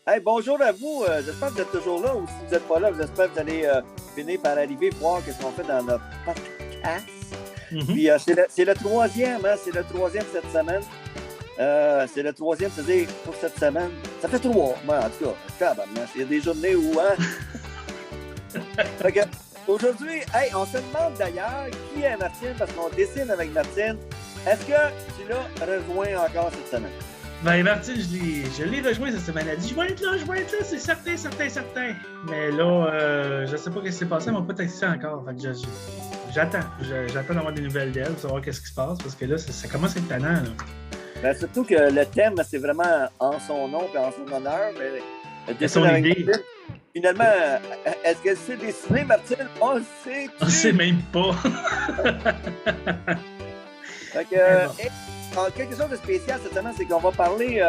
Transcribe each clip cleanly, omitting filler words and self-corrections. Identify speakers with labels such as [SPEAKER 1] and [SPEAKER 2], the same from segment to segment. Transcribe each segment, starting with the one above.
[SPEAKER 1] Hey, bonjour à vous. J'espère que vous êtes toujours là ou si vous n'êtes pas là, j'espère que vous allez finir par arriver voir ce qu'on fait dans notre podcast.
[SPEAKER 2] Mhm.
[SPEAKER 1] Puis c'est le troisième, hein? C'est le troisième cette semaine. C'est le troisième, c'est-à-dire pour cette semaine. Ça fait trois. Ben, en tout cas, tabarnak, il y a des journées où, hein? Fait que, aujourd'hui, hey, on se demande d'ailleurs qui est Martine parce qu'on dessine avec Martine. Est-ce que tu l'as rejoint encore cette semaine?
[SPEAKER 2] Ben, Martine, je l'ai rejoint cette semaine. Elle a dit je vais être là, c'est certain, certain, certain. Mais là, je ne sais pas ce qui s'est passé, elle m'a pas texté encore. Fait que j'attends d'avoir des nouvelles d'elle, pour savoir qu'est-ce qui se passe, parce que là, ça commence à être tannant. Là.
[SPEAKER 1] Ben, surtout que le thème, c'est vraiment en son nom et en son honneur, mais le
[SPEAKER 2] C'est
[SPEAKER 1] dessin
[SPEAKER 2] son
[SPEAKER 1] avec
[SPEAKER 2] idée.
[SPEAKER 1] Martine, finalement, est-ce qu'elle sait dessiner, Martine? On le sait-tu?
[SPEAKER 2] On ne sait même pas.
[SPEAKER 1] Fait que,
[SPEAKER 2] Mais bon.
[SPEAKER 1] quelque chose de spécial cette semaine, c'est qu'on va parler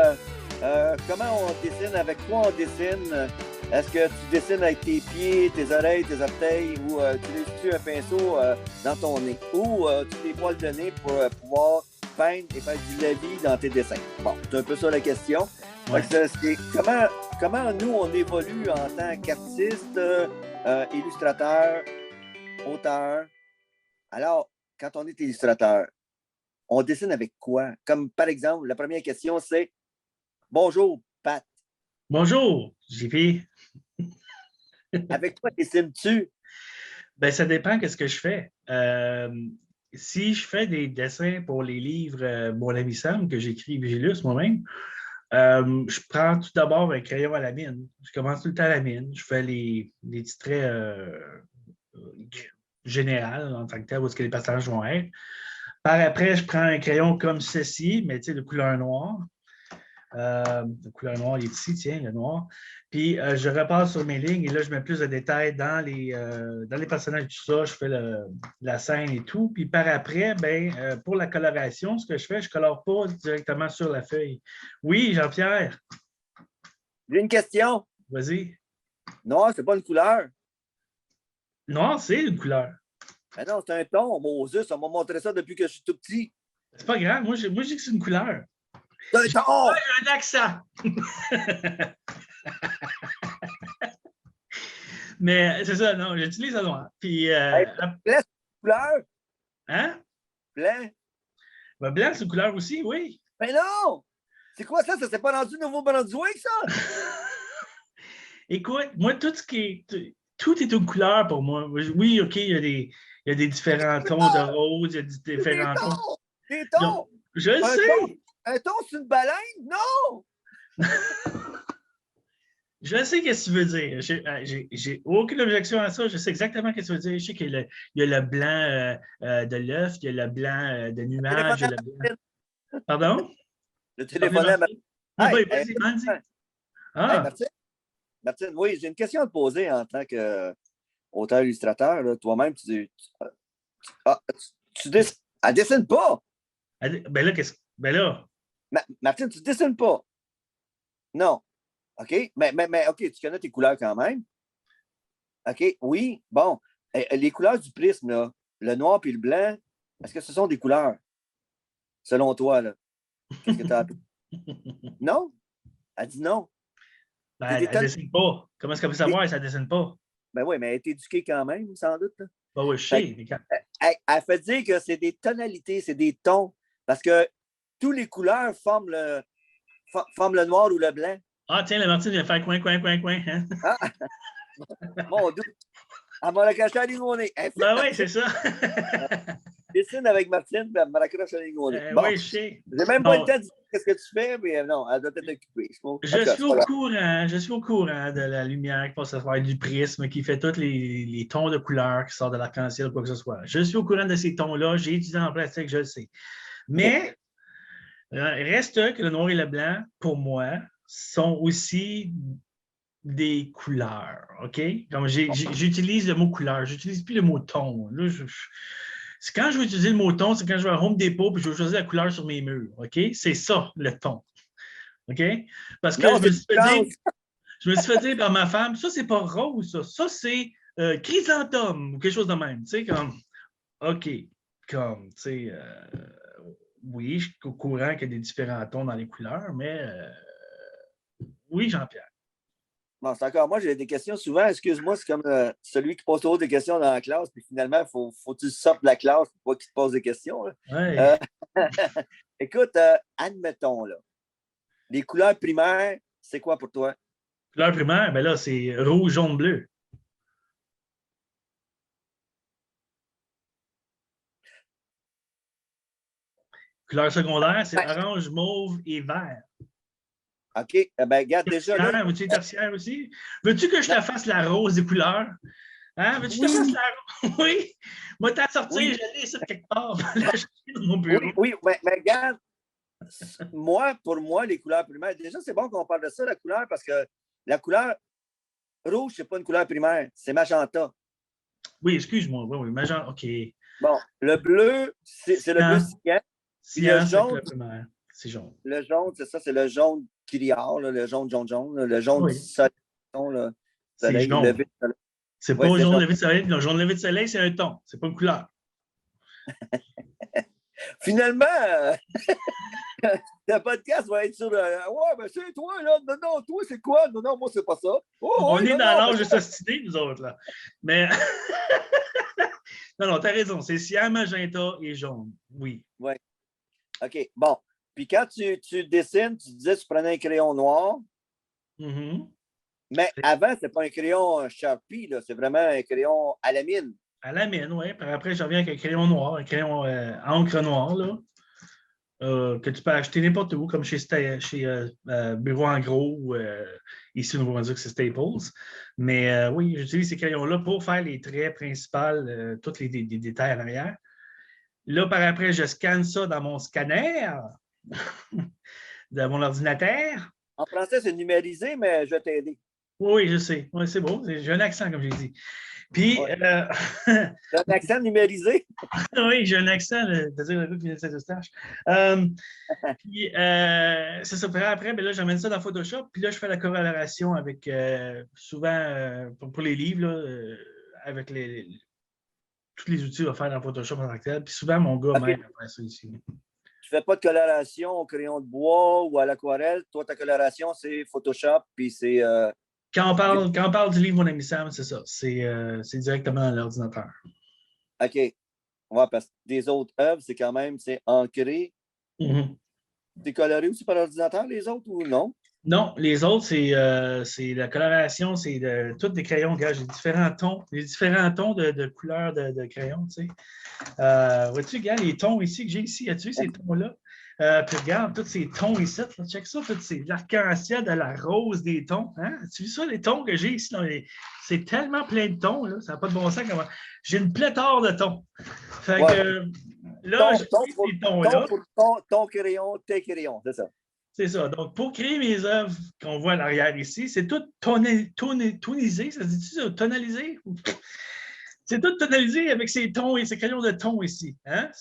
[SPEAKER 1] comment on dessine, avec quoi on dessine. Est-ce que tu dessines avec tes pieds, tes oreilles, tes orteils ou tu utilises un pinceau dans ton nez ou tu tes poils de nez pour pouvoir peindre et faire du lavis dans tes dessins? Bon, c'est un peu ça la question.
[SPEAKER 2] Ouais.
[SPEAKER 1] Fait que c'est comment nous on évolue en tant qu'artiste, illustrateur, auteur. Alors, quand on est illustrateur, on dessine avec quoi? Comme par exemple, la première question, c'est bonjour, Pat.
[SPEAKER 2] Bonjour, JP.
[SPEAKER 1] Avec quoi dessines-tu?
[SPEAKER 2] Ben, ça dépend de ce que je fais. Si je fais des dessins pour les livres Mon ami Sam, que j'écris Vigilus moi-même, je prends tout d'abord un crayon à la mine. Je commence tout le temps à la mine. Je fais les petits traits généraux en tant que tel, où est-ce que les passages vont être. Par après, je prends un crayon comme ceci, mais de couleur noire. De couleur noire, il est ici, tiens, le noir. Puis je repasse sur mes lignes et là, je mets plus de détails dans les personnages, tout ça. Je fais la scène et tout. Puis par après, pour la coloration, ce que je fais, je ne colore pas directement sur la feuille. Oui, Jean-Pierre,
[SPEAKER 1] J'ai une question.
[SPEAKER 2] vas-y.
[SPEAKER 1] Non, c'est pas une couleur.
[SPEAKER 2] Noir, c'est une couleur.
[SPEAKER 1] Mais non, c'est un ton. Moses, on m'a montré ça depuis que je suis tout petit.
[SPEAKER 2] C'est pas grave. Moi, je dis que c'est une couleur.
[SPEAKER 1] C'est un ton!
[SPEAKER 2] J'ai un accent. Mais c'est ça, non, j'utilise le noir. Puis,
[SPEAKER 1] Hey, blanc, c'est une couleur.
[SPEAKER 2] hein?
[SPEAKER 1] Blanc.
[SPEAKER 2] Ben, blanc, c'est une couleur aussi, oui.
[SPEAKER 1] Mais non! C'est quoi ça? Ça s'est pas rendu Nouveau-Brunswick, ça?
[SPEAKER 2] Écoute, moi, tout est une couleur pour moi. Oui, OK, il y a des différents tons de rose, il y a des
[SPEAKER 1] C'est des
[SPEAKER 2] différents tons.
[SPEAKER 1] tons! Des tons!
[SPEAKER 2] Je le
[SPEAKER 1] Un ton,
[SPEAKER 2] sais!
[SPEAKER 1] un ton, c'est une baleine? Non!
[SPEAKER 2] Je sais ce que tu veux dire. J'ai aucune objection à ça. Je sais exactement ce que tu veux dire. Je sais qu'il y a le blanc de l'œuf, il y a le blanc de nuage, il y a
[SPEAKER 1] Téléphoner
[SPEAKER 2] le
[SPEAKER 1] à
[SPEAKER 2] blanc.
[SPEAKER 1] Martine.
[SPEAKER 2] Pardon?
[SPEAKER 1] Le
[SPEAKER 2] Tu reviens,
[SPEAKER 1] téléphoner à
[SPEAKER 2] Martin?
[SPEAKER 1] Martine.
[SPEAKER 2] Oui,
[SPEAKER 1] Hey, hey,
[SPEAKER 2] vas-y, vas-y.
[SPEAKER 1] hey,
[SPEAKER 2] Ah,
[SPEAKER 1] Martine. Martine, oui, j'ai une question à te poser en tant qu'auteur-illustrateur. Toi-même, tu dessines. Elle dessine pas!
[SPEAKER 2] ben là, ben là,
[SPEAKER 1] Martine, tu dessines pas. Non. OK? Mais OK, tu connais tes couleurs quand même. OK? Oui. Bon. Les couleurs du prisme, là, le noir et le blanc, est-ce que ce sont des couleurs? Selon toi, là. Qu'est-ce que tu as appris? Non? Elle dit non. T'es
[SPEAKER 2] ben, elle dessine pas. Comment est-ce qu'elle peut savoir si elle dessine pas?
[SPEAKER 1] Ben oui, mais elle est éduquée quand même, sans doute. Là.
[SPEAKER 2] Ben oui, je
[SPEAKER 1] Fait
[SPEAKER 2] sais. Mais
[SPEAKER 1] elle fait dire que c'est des tonalités, c'est des tons. Parce que toutes les couleurs forment le noir ou le blanc.
[SPEAKER 2] Ah, tiens, la Martine vient faire coin, coin, coin, coin. Hein?
[SPEAKER 1] Ah, mon Dieu. Elle m'a raccroché à nez. Elle fait
[SPEAKER 2] Ben oui,
[SPEAKER 1] Martine.
[SPEAKER 2] c'est ça.
[SPEAKER 1] Dessine avec Martine, puis elle me raccroche à nez. Bon.
[SPEAKER 2] Oui, je sais.
[SPEAKER 1] J'ai même pas le
[SPEAKER 2] Bon,
[SPEAKER 1] temps de dire ce que tu fais, mais non, elle doit être occupée. En tout
[SPEAKER 2] je
[SPEAKER 1] cas,
[SPEAKER 2] suis
[SPEAKER 1] c'est pas
[SPEAKER 2] au
[SPEAKER 1] grave.
[SPEAKER 2] courant. Je suis au courant de la lumière qui passe à travers du prisme, qui fait tous les tons de couleurs qui sortent de l'arc-en-ciel ou quoi que ce soit. Je suis au courant de ces tons-là. J'ai étudié en plastique, je le sais. Mais reste que le noir et le blanc, pour moi, sont aussi des couleurs, OK? Comme j'utilise le mot couleur, j'utilise plus le mot ton. Là, c'est quand je vais utiliser le mot ton, c'est quand je vais à Home Depot et je vais choisir la couleur sur mes murs, OK? C'est ça, le ton, OK? Parce que
[SPEAKER 1] Non, c'est différent.
[SPEAKER 2] je me suis fait dire par ma femme, ça, c'est pas rose, ça c'est chrysanthème ou quelque chose de même, tu sais, comme, OK, comme, tu sais, oui, je suis au courant qu'il y a des différents tons dans les couleurs, mais oui, Jean-Pierre.
[SPEAKER 1] Bon, c'est encore moi, j'ai des questions souvent. Excuse-moi, c'est comme celui qui pose toujours des questions dans la classe, puis finalement, faut que tu sortes de la classe pour pas qu'il te pose des questions. Là.
[SPEAKER 2] Ouais.
[SPEAKER 1] Euh, écoute, admettons, là, les couleurs primaires, c'est quoi pour toi?
[SPEAKER 2] Couleur primaire, ben là, c'est rouge, jaune, bleu. Couleur secondaire, c'est
[SPEAKER 1] Ouais.
[SPEAKER 2] orange, mauve et vert.
[SPEAKER 1] OK. Eh ben, regarde, déjà là.
[SPEAKER 2] Tertiaire, veux-tu les tertiaires aussi? Veux-tu que je
[SPEAKER 1] Non,
[SPEAKER 2] te fasse la rose des couleurs? Hein? Veux-tu que je te fasse
[SPEAKER 1] oui,
[SPEAKER 2] la rose? Oui. Moi, t'as sorti,
[SPEAKER 1] oui,
[SPEAKER 2] je l'ai ça quelque part. La chercher dans mon bureau.
[SPEAKER 1] oui, oui. Mais regarde, pour moi, les couleurs primaires, déjà, c'est bon qu'on parle de ça, la couleur, parce que la couleur rouge, c'est pas une couleur primaire, c'est magenta.
[SPEAKER 2] Oui, excuse-moi. Oui, oui, mais genre, OK.
[SPEAKER 1] Bon, le bleu, c'est le bleu
[SPEAKER 2] Cyan,
[SPEAKER 1] cyan. Puis
[SPEAKER 2] cyan, c'est la couleur primaire. C'est jaune.
[SPEAKER 1] le jaune, c'est ça, c'est le jaune criard, là, le jaune, jaune, jaune, là, le jaune du
[SPEAKER 2] Oui,
[SPEAKER 1] soleil, là,
[SPEAKER 2] c'est
[SPEAKER 1] soleil,
[SPEAKER 2] jaune.
[SPEAKER 1] levé de soleil.
[SPEAKER 2] C'est
[SPEAKER 1] Oui,
[SPEAKER 2] pas un
[SPEAKER 1] c'est
[SPEAKER 2] jaune
[SPEAKER 1] jaune.
[SPEAKER 2] levé de soleil. Le jaune levé de soleil, c'est un ton. C'est pas une couleur.
[SPEAKER 1] Finalement, le podcast va être sur ouais, ben c'est toi, là. Non, non, toi, c'est quoi? Non, non, moi, c'est pas ça. Oh,
[SPEAKER 2] On
[SPEAKER 1] oui,
[SPEAKER 2] est
[SPEAKER 1] non,
[SPEAKER 2] dans
[SPEAKER 1] non,
[SPEAKER 2] l'âge de s'ostiner, nous autres, là. Mais non, non, t'as raison. C'est cyan, magenta et jaune. Oui.
[SPEAKER 1] ouais. OK. Bon. Puis quand tu dessines, tu disais que tu prenais un crayon noir,
[SPEAKER 2] Mhm.
[SPEAKER 1] mais avant, c'est pas un crayon Sharpie, là, c'est vraiment un crayon à la mine.
[SPEAKER 2] À la mine, oui. Puis après, je reviens avec un crayon noir, un crayon encre noire, là, que tu peux acheter n'importe où, comme chez Bureau en gros, ou ici, on va dire que c'est Staples. Mais oui, j'utilise ces crayons-là pour faire les traits principaux, tous les détails en arrière. Là, par après, je scanne ça dans mon scanner de mon ordinateur.
[SPEAKER 1] En français, c'est numérisé, mais je vais t'aider.
[SPEAKER 2] Oui, oui, je sais. Oui, c'est beau. J'ai un accent, comme j'ai dit. Puis,
[SPEAKER 1] Ouais. T'as un accent numérisé?
[SPEAKER 2] oui, j'ai un accent, c'est-à-dire le gars qui vient de Saint-Eustache. Puis, c'est ça. Après, ben là, j'amène ça dans Photoshop. Puis là, je fais la corrélation avec, souvent, pour les livres, là, avec tous les outils à faire dans Photoshop en tant que tel. Puis souvent, mon gars
[SPEAKER 1] OK.
[SPEAKER 2] m'aide à faire ça ici.
[SPEAKER 1] Tu fais pas de coloration au crayon de bois ou à l'aquarelle. Toi, ta coloration, c'est Photoshop, puis c'est.
[SPEAKER 2] Quand on parle du livre Mon ami Sam, c'est ça. C'est directement à l'ordinateur.
[SPEAKER 1] OK. Ouais, parce que des autres œuvres, c'est quand même, c'est ancré.
[SPEAKER 2] Mhm.
[SPEAKER 1] C'est coloré aussi par ordinateur, les autres, ou non?
[SPEAKER 2] Non, les autres, c'est la coloration, c'est tous des crayons. Regarde, j'ai différents tons de couleurs de crayons, tu sais. Vois-tu, regarde les tons ici que j'ai ici, as-tu ces tons-là? Puis regarde, tous ces tons ici, là, check ça, l'arc-en-ciel de la rose des tons. Hein? Tu vois ça, les tons que j'ai ici? C'est tellement plein de tons, là, ça n'a pas de bon sens. J'ai une pléthore de tons. Fait
[SPEAKER 1] Ouais.
[SPEAKER 2] que là, j'ai ces tons-là.
[SPEAKER 1] Ton crayon, tes crayons, c'est ça.
[SPEAKER 2] C'est ça. Donc, pour créer mes œuvres qu'on voit à l'arrière ici, c'est tout tonisé. Ça se dit-tu ça? Tonalisé? C'est tout tonalisé avec ces tons et ces crayons de ton ici. Hein?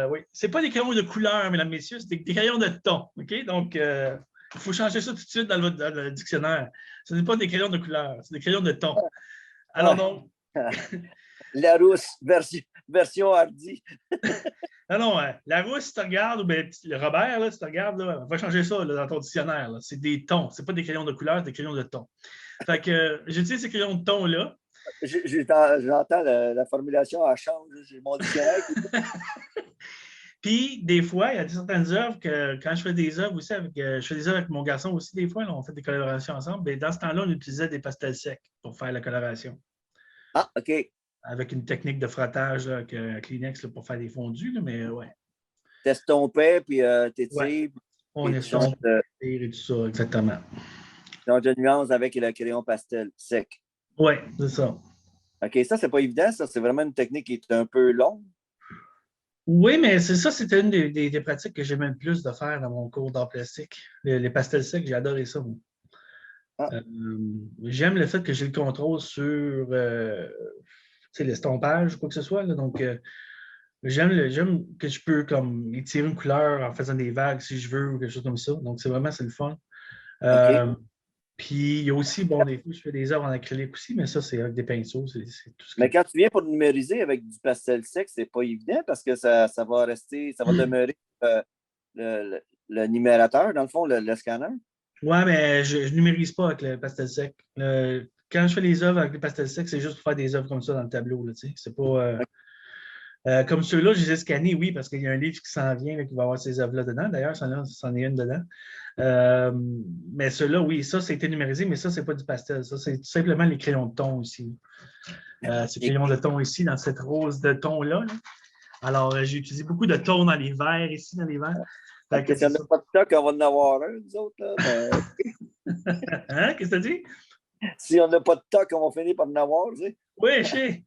[SPEAKER 2] Oui. C'est pas des crayons de couleur, mesdames, messieurs, c'est des crayons de ton. OK? Donc, il faut changer ça tout de suite dans le dictionnaire. Ce n'est pas des crayons de couleur, c'est des crayons de ton. Alors,
[SPEAKER 1] Ouais.
[SPEAKER 2] donc.
[SPEAKER 1] Larousse, version hardy.
[SPEAKER 2] Non, la rousse, si tu regardes, ou bien le Robert, là, si tu regardes, là, va changer ça là, dans ton dictionnaire. Là. C'est des tons. C'est pas des crayons de couleur, c'est des crayons de ton. Fait que j'utilise ces crayons de ton-là.
[SPEAKER 1] J'entends la formulation, elle change. J'ai mon dictionnaire.
[SPEAKER 2] Puis, des fois, il y a certaines œuvres que, quand je fais des œuvres aussi, je fais des œuvres avec mon garçon aussi, des fois, là, on fait des colorations ensemble. Bien, dans ce temps-là, on utilisait des pastels secs pour faire la coloration.
[SPEAKER 1] Ah, OK.
[SPEAKER 2] Avec une technique de frottage là, avec un Kleenex là, pour faire des fondus, là, mais ouais.
[SPEAKER 1] T'estompais, puis t'étires,
[SPEAKER 2] Ouais. On
[SPEAKER 1] puis
[SPEAKER 2] est
[SPEAKER 1] tu changes
[SPEAKER 2] et tout ça, exactement.
[SPEAKER 1] de nuance avec le crayon pastel sec.
[SPEAKER 2] Oui, c'est ça.
[SPEAKER 1] OK, ça, c'est pas évident. Ça, c'est vraiment une technique qui est un peu longue.
[SPEAKER 2] Oui, mais c'est ça, c'était une des pratiques que j'aimais le plus de faire dans mon cours d'art plastique. Les pastels secs, j'ai adoré ça, moi.
[SPEAKER 1] Ah.
[SPEAKER 2] J'aime le fait que j'ai le contrôle sur l'estompage ou quoi que ce soit. Là. Donc, j'aime que je peux comme étirer une couleur en faisant des vagues si je veux ou quelque chose comme ça. Donc, c'est le fun.
[SPEAKER 1] OK.
[SPEAKER 2] Puis, il y a aussi, bon, des fois, je fais des œuvres en acrylique aussi, mais ça, c'est avec des pinceaux. C'est tout ce
[SPEAKER 1] Mais quand tu viens pour numériser avec du pastel sec, c'est pas évident parce que ça va demeurer le numérateur, dans le fond, le scanner.
[SPEAKER 2] Ouais, mais je ne numérise pas avec le pastel sec. Quand je fais les œuvres avec le pastel sec, c'est juste pour faire des œuvres comme ça dans le tableau. Là, c'est pas. Comme ceux-là, je les ai scannés, oui, parce qu'il y a un livre qui s'en vient là, qui va avoir ces œuvres-là dedans. D'ailleurs, c'en est une dedans. Euh, mais ceux-là, oui, ça, c'est été numérisé, mais ça, c'est pas du pastel. Ça, c'est tout simplement les crayons de ton ici. Ces crayons de ton ici, dans cette rose de ton-là. Là. Alors, j'ai utilisé beaucoup de ton dans les verres ici, dans les verres.
[SPEAKER 1] Fait que si on n'a pas de stock, on va en avoir un, nous autres. Là,
[SPEAKER 2] Hein? Qu'est-ce que tu dis?
[SPEAKER 1] si on n'a pas de stock, on va finir par en avoir, tu sais.
[SPEAKER 2] Oui, je sais.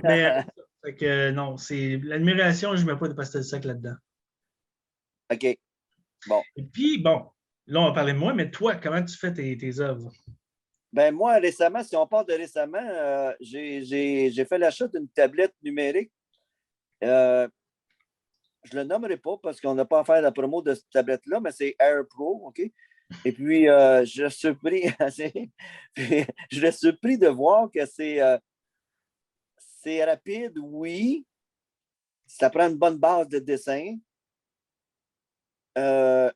[SPEAKER 2] Mais fait que, non, c'est l'admiration, je ne mets pas de pastel sec là-dedans.
[SPEAKER 1] OK. Bon.
[SPEAKER 2] Et puis, bon, là, on va parler de moi, mais toi, comment tu fais tes œuvres?
[SPEAKER 1] Ben moi, récemment, si on parle de récemment, j'ai fait l'achat d'une tablette numérique. Je ne le nommerai pas parce qu'on n'a pas à faire la promo de cette tablette-là, mais c'est Air Pro, OK? Et puis, je suis surpris, je suis surpris de voir que c'est rapide, oui. Ça prend une bonne base de dessin.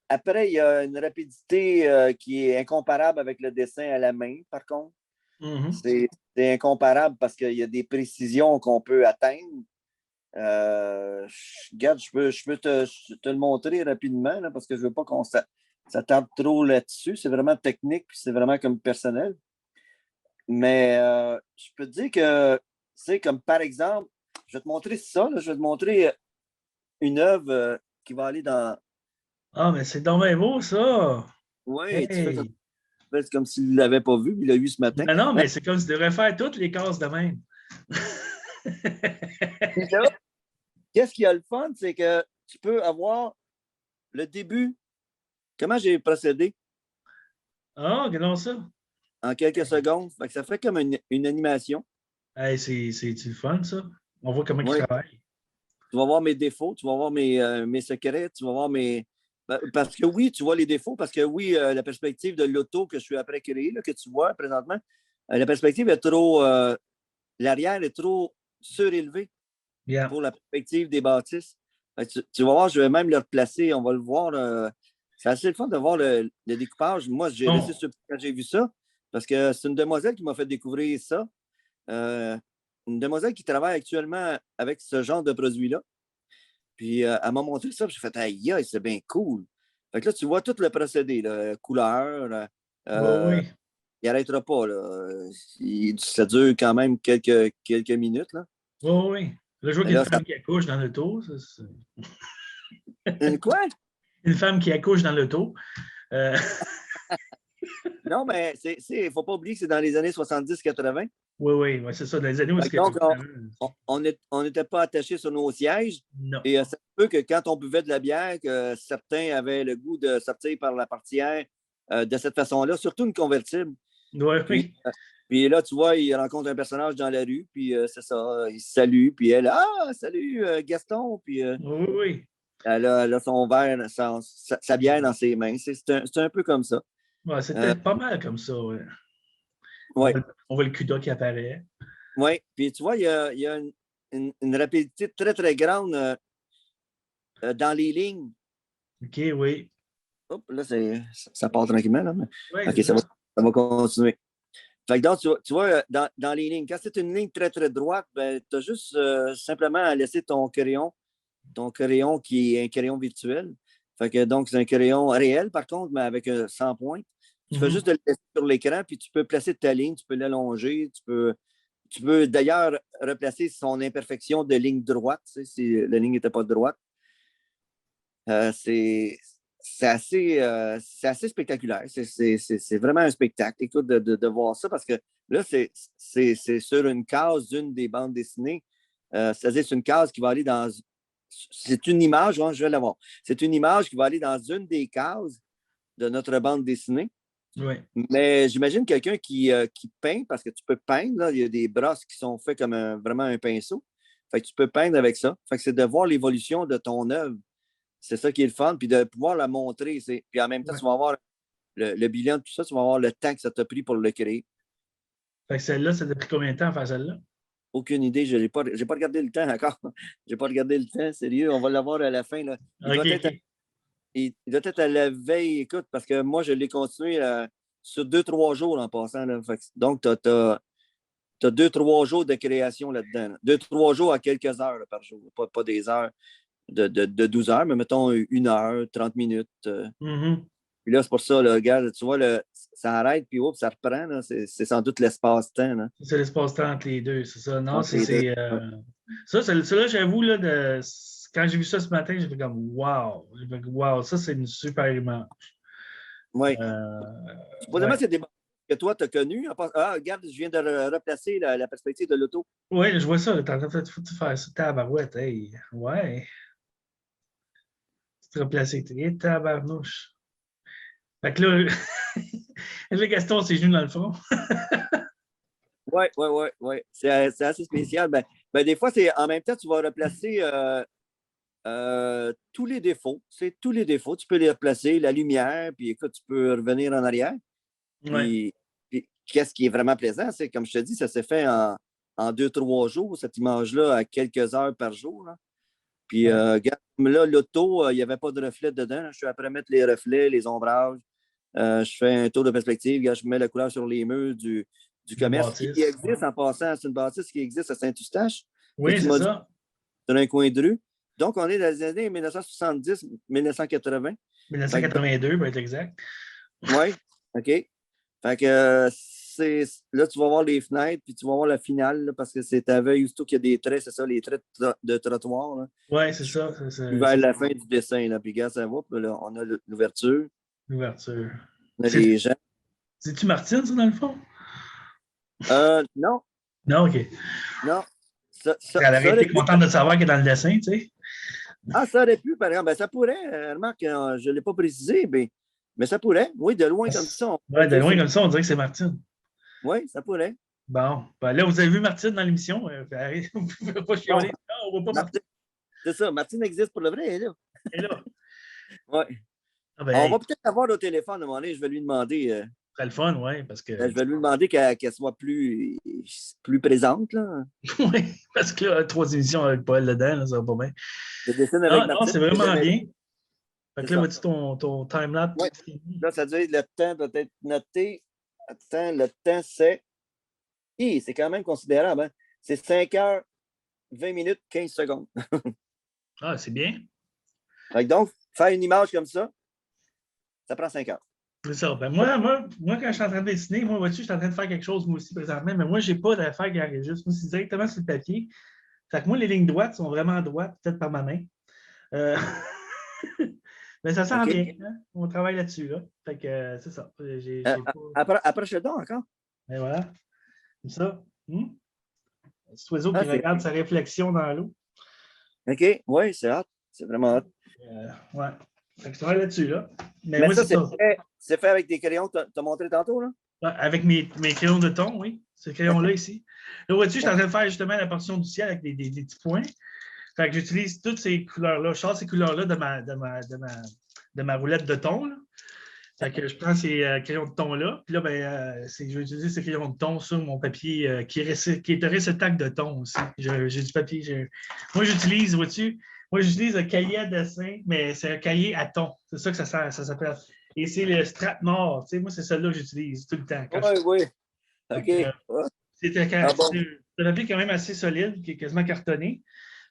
[SPEAKER 1] Après, il y a une rapidité qui est incomparable avec le dessin à la main, par contre.
[SPEAKER 2] Mm-hmm.
[SPEAKER 1] C'est incomparable parce qu'il y a des précisions qu'on peut atteindre. Regarde, je peux te le montrer rapidement là, parce que je ne veux pas qu'on s'attarde trop là-dessus. C'est vraiment technique puis c'est vraiment comme personnel. Mais je peux te dire que, c'est comme par exemple, je vais te montrer ça. Là, je vais te montrer une œuvre qui va aller dans.
[SPEAKER 2] Ah, mais c'est donc bien beau, ça!
[SPEAKER 1] Oui, tu fais
[SPEAKER 2] Hey!
[SPEAKER 1] comme s'il ne l'avait pas vu, mais il l'a vu ce matin.
[SPEAKER 2] Mais non, mais c'est comme si tu devrais faire toutes les cases de même.
[SPEAKER 1] Puis là, qu'est-ce qu'il y a le fun, c'est que tu peux avoir le début. Comment j'ai procédé
[SPEAKER 2] Ah, regardons ça.
[SPEAKER 1] en quelques secondes. Fait que ça fait comme une animation.
[SPEAKER 2] Hey, c'est le fun, ça. On voit comment il
[SPEAKER 1] Oui.
[SPEAKER 2] travaille.
[SPEAKER 1] Tu vas voir mes défauts, tu vas voir mes secrets, tu vas voir mes. Parce que oui, tu vois les défauts, parce que oui, la perspective de l'auto que je suis après créer, là, que tu vois présentement, la perspective est trop. L'arrière est trop surélevée
[SPEAKER 2] Yeah.
[SPEAKER 1] pour la perspective des bâtisses. Tu vas voir, je vais même le replacer, on va le voir. C'est assez le fun de voir le découpage. Moi, j'ai
[SPEAKER 2] Bon.
[SPEAKER 1] resté surpris quand j'ai vu ça, parce que c'est une demoiselle qui m'a fait découvrir ça. Une demoiselle qui travaille actuellement avec ce genre de produit-là. Puis elle m'a montré ça, puis j'ai fait aïe, c'est bien cool. Fait que là, tu vois tout le procédé, là, couleur.
[SPEAKER 2] Oui.
[SPEAKER 1] Il n'arrêtera pas. Là. Ça dure quand même quelques minutes. Là.
[SPEAKER 2] Oui. Là, je vois
[SPEAKER 1] Mais
[SPEAKER 2] qu'il y a
[SPEAKER 1] là,
[SPEAKER 2] une femme qui accouche dans l'auto.
[SPEAKER 1] Une quoi?
[SPEAKER 2] Une femme qui accouche dans l'auto.
[SPEAKER 1] Non, mais il ne faut pas oublier que c'est dans les années 70-80.
[SPEAKER 2] Oui, c'est ça, dans les années où est-ce
[SPEAKER 1] Donc,
[SPEAKER 2] que.
[SPEAKER 1] on n'était pas attachés sur nos sièges.
[SPEAKER 2] Non.
[SPEAKER 1] Et ça peut que quand on buvait de la bière, que certains avaient le goût de sortir par la portière de cette façon-là, surtout une convertible.
[SPEAKER 2] Oui.
[SPEAKER 1] Puis là, tu vois, il rencontre un personnage dans la rue, puis c'est ça, il se salue, puis elle, ah, salut Gaston, puis
[SPEAKER 2] Oui.
[SPEAKER 1] elle a son verre, sa bière dans ses mains. C'est un peu comme ça.
[SPEAKER 2] Ouais, c'est peut-être pas mal comme ça. Ouais.
[SPEAKER 1] Oui,
[SPEAKER 2] On voit le CUDA qui apparaît.
[SPEAKER 1] oui. Puis tu vois, il y a une rapidité très, très grande dans les lignes.
[SPEAKER 2] OK, oui.
[SPEAKER 1] Hop, là, ça part tranquillement. Là, mais...
[SPEAKER 2] Oui,
[SPEAKER 1] OK,
[SPEAKER 2] c'est ça.
[SPEAKER 1] ça va continuer. Fait que donc, tu vois dans les lignes, quand c'est une ligne très, très droite, ben, tu as juste simplement à laisser ton crayon qui est un crayon virtuel. Fait que donc, c'est un crayon réel, par contre, mais avec 100 points. Tu fais juste de le laisser sur l'écran, puis tu peux placer ta ligne, tu peux l'allonger, tu peux d'ailleurs replacer son imperfection de ligne droite, tu sais, si la ligne n'était pas droite. C'est assez spectaculaire. C'est vraiment un spectacle, écoute, de voir ça, parce que là, c'est sur une case d'une des bandes dessinées. C'est-à-dire, c'est une case qui va aller dans. C'est une image, hein, je vais l'avoir. C'est une image qui va aller dans une des cases de notre bande dessinée.
[SPEAKER 2] Oui.
[SPEAKER 1] Mais j'imagine quelqu'un qui peint, parce que tu peux peindre, là, il y a des brosses qui sont faites comme vraiment un pinceau. Fait que tu peux peindre avec ça. Fait que c'est de voir l'évolution de ton œuvre. C'est ça qui est le fun, puis de pouvoir la montrer. Puis en même temps, tu vas avoir le bilan de tout ça, tu vas avoir le temps que ça t'a pris pour le créer.
[SPEAKER 2] Fait que celle-là, ça t'a pris combien de temps à faire celle-là?
[SPEAKER 1] Aucune idée, je n'ai pas regardé le temps encore. Je n'ai pas regardé le temps, sérieux, on va l'avoir à la fin. Là.
[SPEAKER 2] OK.
[SPEAKER 1] il doit être à la veille, écoute, parce que moi, je l'ai continué sur 2-3 jours en passant. Là. Donc, tu as 2-3 jours de création là-dedans. Là. 2-3 jours à quelques heures là, par jour. Pas des heures de 12 heures, mais mettons 1 heure, 30 minutes. Puis là, c'est pour ça, là, regarde, tu vois, ça arrête, puis ça reprend. Là, c'est sans doute l'espace-temps. Là.
[SPEAKER 2] C'est l'espace-temps entre les deux, c'est ça. Non,
[SPEAKER 1] Entre les deux.
[SPEAKER 2] ça, là, j'avoue, là, quand j'ai vu ça ce matin, j'ai fait comme wow. J'ai fait wow, ça, c'est une super image.
[SPEAKER 1] Oui. Supposément,
[SPEAKER 2] Ouais.
[SPEAKER 1] c'est des que toi, tu as connus. Ah, regarde, je viens de replacer la perspective de l'auto.
[SPEAKER 2] Oui, je vois ça. T'es en train de faire ça, tabarouette. Hey. Ouais. Tu te replacer. Tabarnouche. Fait que là, le Gaston, ses genoux dans le front.
[SPEAKER 1] Oui. C'est assez spécial. Ben, des fois, c'est en même temps, tu vas replacer tous les défauts. C'est tous les défauts. Tu peux les replacer, la lumière, puis écoute, tu peux revenir en arrière.
[SPEAKER 2] Ouais.
[SPEAKER 1] Puis qu'est-ce qui est vraiment plaisant, c'est comme je te dis, ça s'est fait en 2-3 jours, cette image-là, à quelques heures par jour. Là. Puis, regarde, là, l'auto, il n'y avait pas de reflet dedans. Je suis après mettre les reflets, les ombrages. Je fais un tour de perspective. Regarde, je mets la couleur sur les murs du commerce qui existe en passant. C'est une bâtisse qui existe à Saint-Eustache.
[SPEAKER 2] Oui, c'est ça.
[SPEAKER 1] Sur un coin de rue. Donc, on est dans les années 1970-1980.
[SPEAKER 2] 1982, pour être exact.
[SPEAKER 1] Oui, OK. Fait que là, tu vas voir les fenêtres, puis tu vas voir la finale, là, parce que c'est à veille, aussitôt qu'il y a des traits, c'est ça, les traits de trottoir.
[SPEAKER 2] Oui, c'est ça.
[SPEAKER 1] Vers la fin du dessin, là, puis regarde, ça va, puis là, on a l'ouverture.
[SPEAKER 2] L'ouverture.
[SPEAKER 1] On a les gens.
[SPEAKER 2] C'est-tu Martine, ça, dans le fond?
[SPEAKER 1] Non.
[SPEAKER 2] Non, OK.
[SPEAKER 1] Non.
[SPEAKER 2] Elle aurait été contente de savoir qu'elle est dans le dessin, tu sais.
[SPEAKER 1] Ah, ça aurait pu, par exemple. Ben, ça pourrait. Remarque, je ne l'ai pas précisé, mais ça pourrait. Oui, de loin comme ça.
[SPEAKER 2] Oui, de loin comme ça, on dirait que c'est Martine.
[SPEAKER 1] Oui, ça pourrait.
[SPEAKER 2] Bon, ben là, vous avez vu Martine dans l'émission. Vous ne pouvez pas chialer. Non, on ne voit pas Martine.
[SPEAKER 1] C'est ça, Martine existe pour le vrai, elle est là.
[SPEAKER 2] Elle est là.
[SPEAKER 1] Oui.
[SPEAKER 2] Ah ben,
[SPEAKER 1] on va peut-être avoir au téléphone à un moment donné, je vais lui demander.
[SPEAKER 2] C'est le fun, oui, parce que.
[SPEAKER 1] Je vais lui demander qu'elle soit plus présente, là.
[SPEAKER 2] Oui, parce que là, 3 émissions avec Paul dedans, là, ça va pas bien.
[SPEAKER 1] Je dessine avec Martine.
[SPEAKER 2] Non, c'est vraiment bien. Fait que là, vois-tu ton time-lapse?
[SPEAKER 1] Oui. Là, ça veut dire le temps doit être noté. Attends, le temps, c'est. C'est quand même considérable. Hein? C'est 5 heures, 20 minutes, 15 secondes.
[SPEAKER 2] Ah, c'est bien.
[SPEAKER 1] Donc, faire une image comme ça prend 5 heures.
[SPEAKER 2] C'est ça. Ben moi, quand je suis en train de dessiner, moi, vois-tu, je suis en train de faire quelque chose, moi aussi, présentement, mais moi, je n'ai pas d'affaire qui enregistre. Moi, c'est directement sur le papier. Fait que moi, les lignes droites sont vraiment droites, peut-être par ma main. Mais ça sent bien. Hein? On travaille là-dessus. Là. Fait que c'est ça.
[SPEAKER 1] Approche le don encore.
[SPEAKER 2] Et voilà. Comme ça. Cet oiseau qui regarde sa réflexion dans l'eau.
[SPEAKER 1] OK. Oui, c'est hot. C'est vraiment hot.
[SPEAKER 2] Ouais. Fait que je travaille là-dessus. Là.
[SPEAKER 1] Mais moi, ça, c'est fait avec des crayons que tu as montré tantôt, là?
[SPEAKER 2] Ouais, avec mes crayons de ton, oui. Ces crayons-là ici. Là, vois-tu, je suis en train de faire justement la portion du ciel avec des petits points. Fait que j'utilise toutes ces couleurs-là. Je sors ces couleurs-là de ma roulette de ton. Là. Fait que je prends ces crayons de ton-là. Puis là, je vais utiliser ces crayons de ton sur mon papier qui est un réceptacle de ton aussi. J'ai du papier. Moi, j'utilise, vois-tu, un cahier à dessin, mais c'est un cahier à ton. C'est ça que ça s'appelle. Et c'est le Strathmore. Tu sais, moi, c'est celle-là que j'utilise tout le temps.
[SPEAKER 1] Oui. OK.
[SPEAKER 2] C'est un papier quand même assez solide, qui est quasiment cartonné.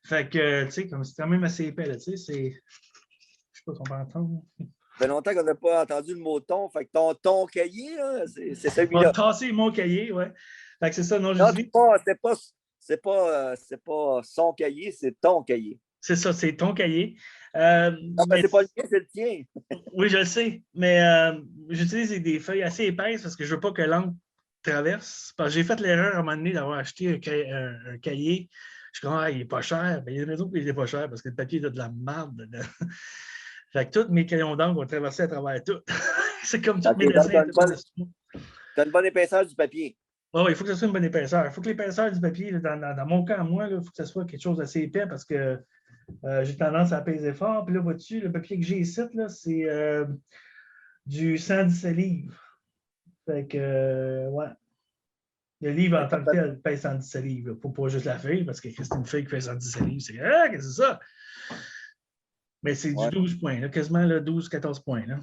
[SPEAKER 2] Fait que, tu sais, comme c'est quand même assez épais, là, tu sais, c'est. Je sais pas si on peut entendre.
[SPEAKER 1] Ça fait longtemps qu'on n'a pas entendu le mot ton. Fait que ton cahier, c'est celui-là.
[SPEAKER 2] On va tasser mon cahier, ouais. Fait que c'est ça, non,
[SPEAKER 1] c'est pas son cahier, c'est ton cahier.
[SPEAKER 2] C'est ça, c'est ton cahier.
[SPEAKER 1] C'est pas le mien, c'est le tien.
[SPEAKER 2] Oui, je le sais, mais j'utilise des feuilles assez épaisses parce que je veux pas que l'encre traverse. Parce que j'ai fait l'erreur à un moment donné d'avoir acheté un cahier. Je suis comme, il n'est pas cher. Il y a une raison qu'il n'est pas cher parce que le papier a de la merde dedans. Fait que tous mes crayons d'encre vont traverser à travers tout. C'est comme tous mes dessins.
[SPEAKER 1] Tu as une bonne épaisseur du papier.
[SPEAKER 2] Oh, il faut que ce soit une bonne épaisseur. Il faut que l'épaisseur du papier, dans mon cas, moi, il faut que ce soit quelque chose d'assez épais parce que j'ai tendance à peser fort. Puis là, vois-tu, le papier que j'ai ici, c'est du 117 livres. Fait que, ouais. Le livre en tant que tel pèse 117 livres. Faut pas juste la feuille, parce que c'est une feuille qui fait 117 livres. C'est qu'est-ce que c'est ça? Mais c'est du
[SPEAKER 1] Ouais.
[SPEAKER 2] 12 points, là, quasiment 12-14 points. Là.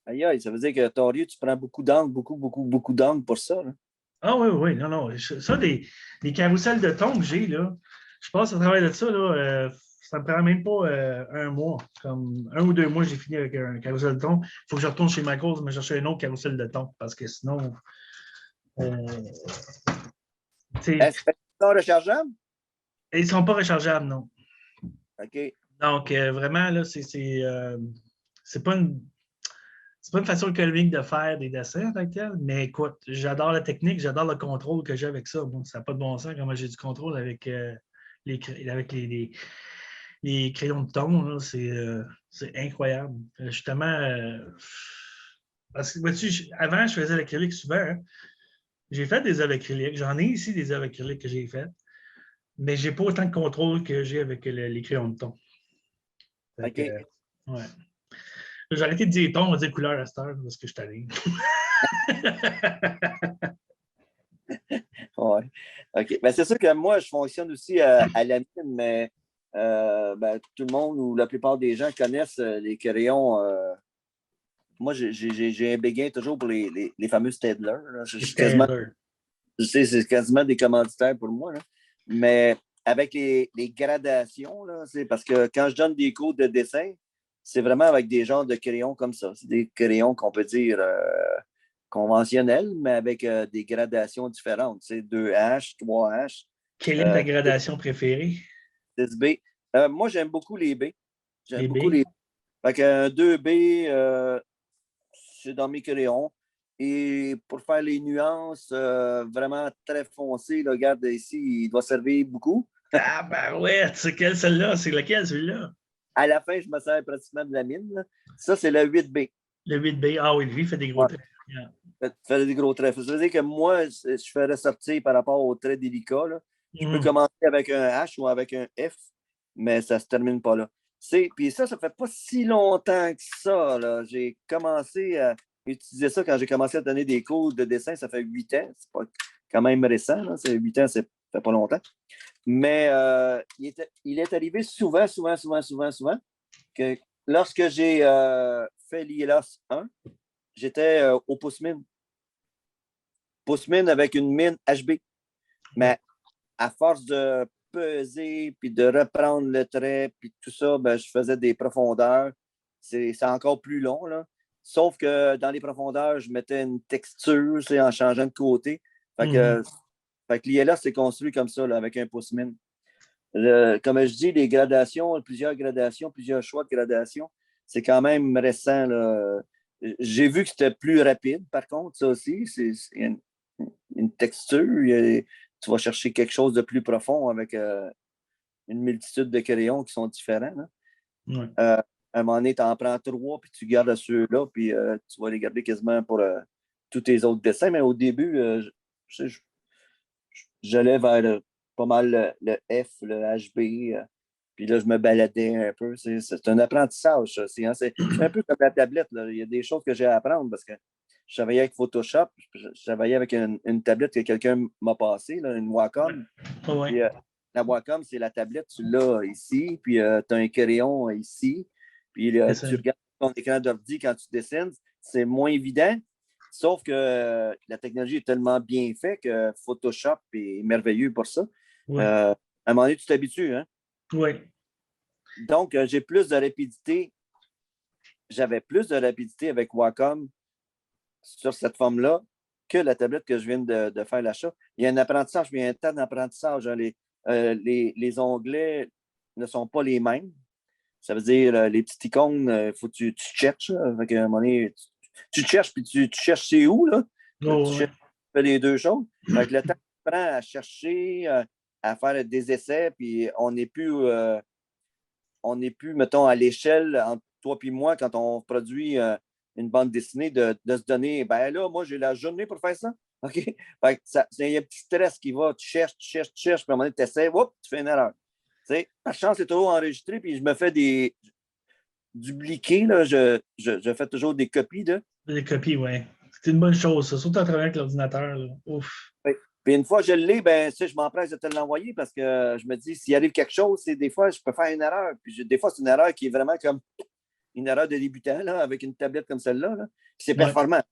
[SPEAKER 1] Aïe, aïe, ça veut dire que Torieux, tu prends beaucoup d'angles, beaucoup d'angles pour ça. Là.
[SPEAKER 2] Ah oui, oui, non, non. Ça, des carousels de thon que j'ai, là, je passe à travers de ça, là, ça me prend même pas un mois. Comme 1 ou 2 mois, j'ai fini avec un carrousel de thon. Il faut que je retourne chez Michaels me chercher un autre carrousel de thon parce que sinon,
[SPEAKER 1] Est-ce que c'est rechargeable?
[SPEAKER 2] ils ne sont pas rechargeables, non.
[SPEAKER 1] OK.
[SPEAKER 2] Donc, vraiment, là, c'est pas une. C'est pas une façon économique de faire des dessins en tant que tel, mais écoute, j'adore la technique, j'adore le contrôle que j'ai avec ça. Bon, ça n'a pas de bon sens comment j'ai du contrôle avec, les crayons de thon. C'est incroyable. Justement, parce que vois-tu, avant, je faisais l'acrylique souvent. Hein. J'ai fait des œuvres acryliques. J'en ai ici des œuvres acryliques que j'ai faites, mais je n'ai pas autant de contrôle que j'ai avec les crayons de thon. Fait que,
[SPEAKER 1] OK.
[SPEAKER 2] ouais. J'ai arrêté de dire ton, on va dire couleur à cette heure parce que je t'arrive.
[SPEAKER 1] Ouais. OK. Ben, c'est sûr que moi, je fonctionne aussi à la mine, mais ben, tout le monde ou la plupart des gens connaissent les crayons. Moi, j'ai un béguin toujours pour les fameux Staedtler. Là. Je suis quasiment, je sais, c'est quasiment des commanditaires pour moi. Là. Mais avec les gradations, là, c'est parce que quand je donne des cours de dessin, c'est vraiment avec des genres de crayons comme ça. C'est des crayons qu'on peut dire conventionnels, mais avec des gradations différentes. C'est 2H, 3H,
[SPEAKER 2] Quelle est ta gradation préférée?
[SPEAKER 1] 6B. Moi, j'aime beaucoup les B. J'aime
[SPEAKER 2] Les
[SPEAKER 1] beaucoup
[SPEAKER 2] B?
[SPEAKER 1] les B. Fait que 2B, c'est dans mes crayons. Et pour faire les nuances vraiment très foncées, là, regarde ici, il doit servir beaucoup.
[SPEAKER 2] Ah, ben ouais, c'est quelle celle-là? C'est laquelle, celui-là?
[SPEAKER 1] À la fin, je me sers pratiquement de la mine. Là. Ça, c'est le 8B.
[SPEAKER 2] Le 8B. Ah oui, lui, il fait des gros
[SPEAKER 1] Ouais.
[SPEAKER 2] traits. Yeah.
[SPEAKER 1] Fait des gros traits. Ça veut dire que moi, je fais ressortir par rapport aux traits délicats. Là. Je peux commencer avec un H ou avec un F, mais ça ne se termine pas là. Puis ça fait pas si longtemps que ça. Là. J'ai commencé à utiliser ça quand j'ai commencé à donner des cours de dessin. Ça fait 8 ans. C'est pas quand même récent. Là. 8 ans, ça fait pas longtemps. Mais il est arrivé souvent que lorsque j'ai fait l'ILOS 1, j'étais au pouce-mine. Pouce-mine avec une mine HB. Mais à force de peser, puis de reprendre le trait, puis tout ça, ben, je faisais des profondeurs. C'est encore plus long, là. Sauf que dans les profondeurs, je mettais une texture en changeant de côté. Fait que l'ILS s'est construit comme ça, là, avec un pouce-mine. Comme je dis, les gradations, plusieurs gradations, plusieurs choix de gradations, c'est quand même récent. Là. J'ai vu que c'était plus rapide, par contre, ça aussi. C'est une texture. Tu vas chercher quelque chose de plus profond avec une multitude de crayons qui sont différents. Là.
[SPEAKER 2] Ouais.
[SPEAKER 1] À un moment donné, tu en prends 3, puis tu gardes ceux-là, puis tu vas les garder quasiment pour tous tes autres dessins. Mais au début, j'allais vers pas mal le F, le HB. Puis là, je me baladais un peu. C'est un apprentissage, ça. C'est un peu comme la tablette. Là. Il y a des choses que j'ai à apprendre parce que je travaillais avec Photoshop. Je travaillais avec une tablette que quelqu'un m'a passée, là, une Wacom.
[SPEAKER 2] Ouais.
[SPEAKER 1] Puis, la Wacom, c'est la tablette, tu l'as ici. Puis, tu as un crayon ici. Puis, tu regardes ton écran d'ordi quand tu dessines. C'est moins évident. Sauf que la technologie est tellement bien faite que Photoshop est merveilleux pour ça.
[SPEAKER 2] Ouais.
[SPEAKER 1] À un moment donné, tu t'habitues. Hein?
[SPEAKER 2] Oui.
[SPEAKER 1] Donc, j'ai plus de rapidité. J'avais plus de rapidité avec Wacom sur cette forme-là que la tablette que je viens de faire l'achat. Il y a un apprentissage, mais il y a un tas d'apprentissage. Hein. Les onglets ne sont pas les mêmes. Ça veut dire les petites icônes, il faut que tu cherches. Avec un moment donné, tu cherches, puis tu cherches c'est où, là. Tu fais les deux choses. Avec le temps que tu prends à chercher, à faire des essais, puis on n'est plus, mettons, à l'échelle entre toi et moi, quand on produit une bande dessinée, de se donner, ben là, moi, j'ai la journée pour faire ça. OK? Fait que il y a un petit stress qui va, tu cherches, puis à un moment donné, tu essaies, tu fais une erreur. Tu sais, par chance, c'est toujours enregistré, puis je me fais des dupliqués, là, je fais toujours des copies de.
[SPEAKER 2] Des copies, oui. C'est une bonne chose, ça. Surtout à travers avec l'ordinateur. Ouf.
[SPEAKER 1] Oui. Puis une fois que je l'ai, ben, tu sais, je m'empresse de te l'envoyer parce que je me dis, s'il arrive quelque chose, des fois, je peux faire une erreur. Puis des fois, c'est une erreur qui est vraiment comme une erreur de débutant, là, avec une tablette comme celle-là. Là. Puis c'est
[SPEAKER 2] Ouais,
[SPEAKER 1] performant,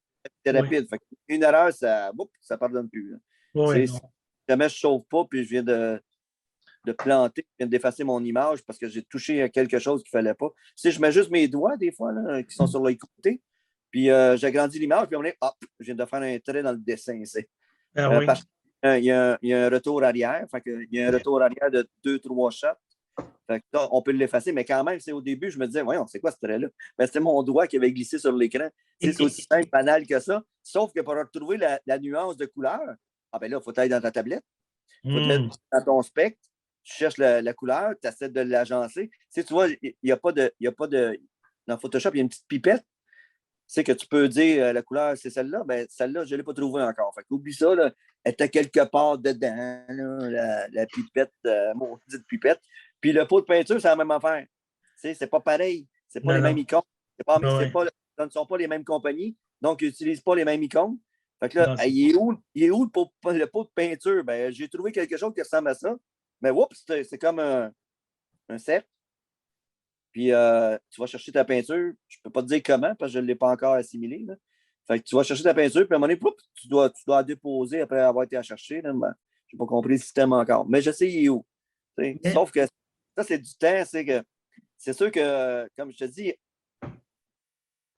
[SPEAKER 1] c'est
[SPEAKER 2] ouais,
[SPEAKER 1] rapide. Fait une erreur, ça ne pardonne plus. Là.
[SPEAKER 2] ouais,
[SPEAKER 1] Si
[SPEAKER 2] non.
[SPEAKER 1] jamais je ne sauve pas, puis je viens de planter, je viens d'effacer mon image parce que j'ai touché à quelque chose qu'il ne fallait pas. Si je mets juste mes doigts, des fois, là, qui sont sur les côtés, puis j'agrandis l'image, puis on est, hop, je viens de faire un trait dans le dessin.
[SPEAKER 2] Ah oui.
[SPEAKER 1] Parce qu'il y a un retour arrière. Fait que, il y a un retour arrière de 2-3 shots. Fait que là, on peut l'effacer, mais quand même, c'est au début, je me disais, voyons, c'est quoi ce trait-là? Ben, c'était mon doigt qui avait glissé sur l'écran. C'est aussi simple, banal que ça. Sauf que pour retrouver la nuance de couleur, ah ben là, il faut aller dans ta tablette, il faut aller dans ton spectre, tu cherches la couleur, tu essaies de l'agencer. Tu vois, il n'y a pas de. Dans Photoshop, il y a une petite pipette. Tu sais que tu peux dire la couleur, c'est celle-là, ben celle-là, je ne l'ai pas trouvée encore. Fait qu'oublie ça, là, elle était quelque part dedans, là, la pipette, maudite pipette. Puis le pot de peinture, c'est la même affaire. Tu sais, c'est pas pareil. C'est pas
[SPEAKER 2] Non,
[SPEAKER 1] les mêmes
[SPEAKER 2] non.
[SPEAKER 1] icônes.
[SPEAKER 2] Ouais.
[SPEAKER 1] Ce ne sont pas les mêmes compagnies. Donc, ils n'utilisent pas les mêmes icônes. Fait que là,
[SPEAKER 2] Non,
[SPEAKER 1] il est où le pot de peinture? Ben, j'ai trouvé quelque chose qui ressemble à ça. Mais oups, c'est comme un cercle. Puis tu vas chercher ta peinture. Je ne peux pas te dire comment parce que je ne l'ai pas encore assimilé. Là. Fait que tu vas chercher ta peinture, puis à un moment donné, ploup, tu dois la déposer après avoir été à chercher. Là. Ben, je n'ai pas compris le système encore. Mais je sais il est où.
[SPEAKER 2] OK.
[SPEAKER 1] Sauf que ça, c'est du temps. C'est sûr que, comme je te dis,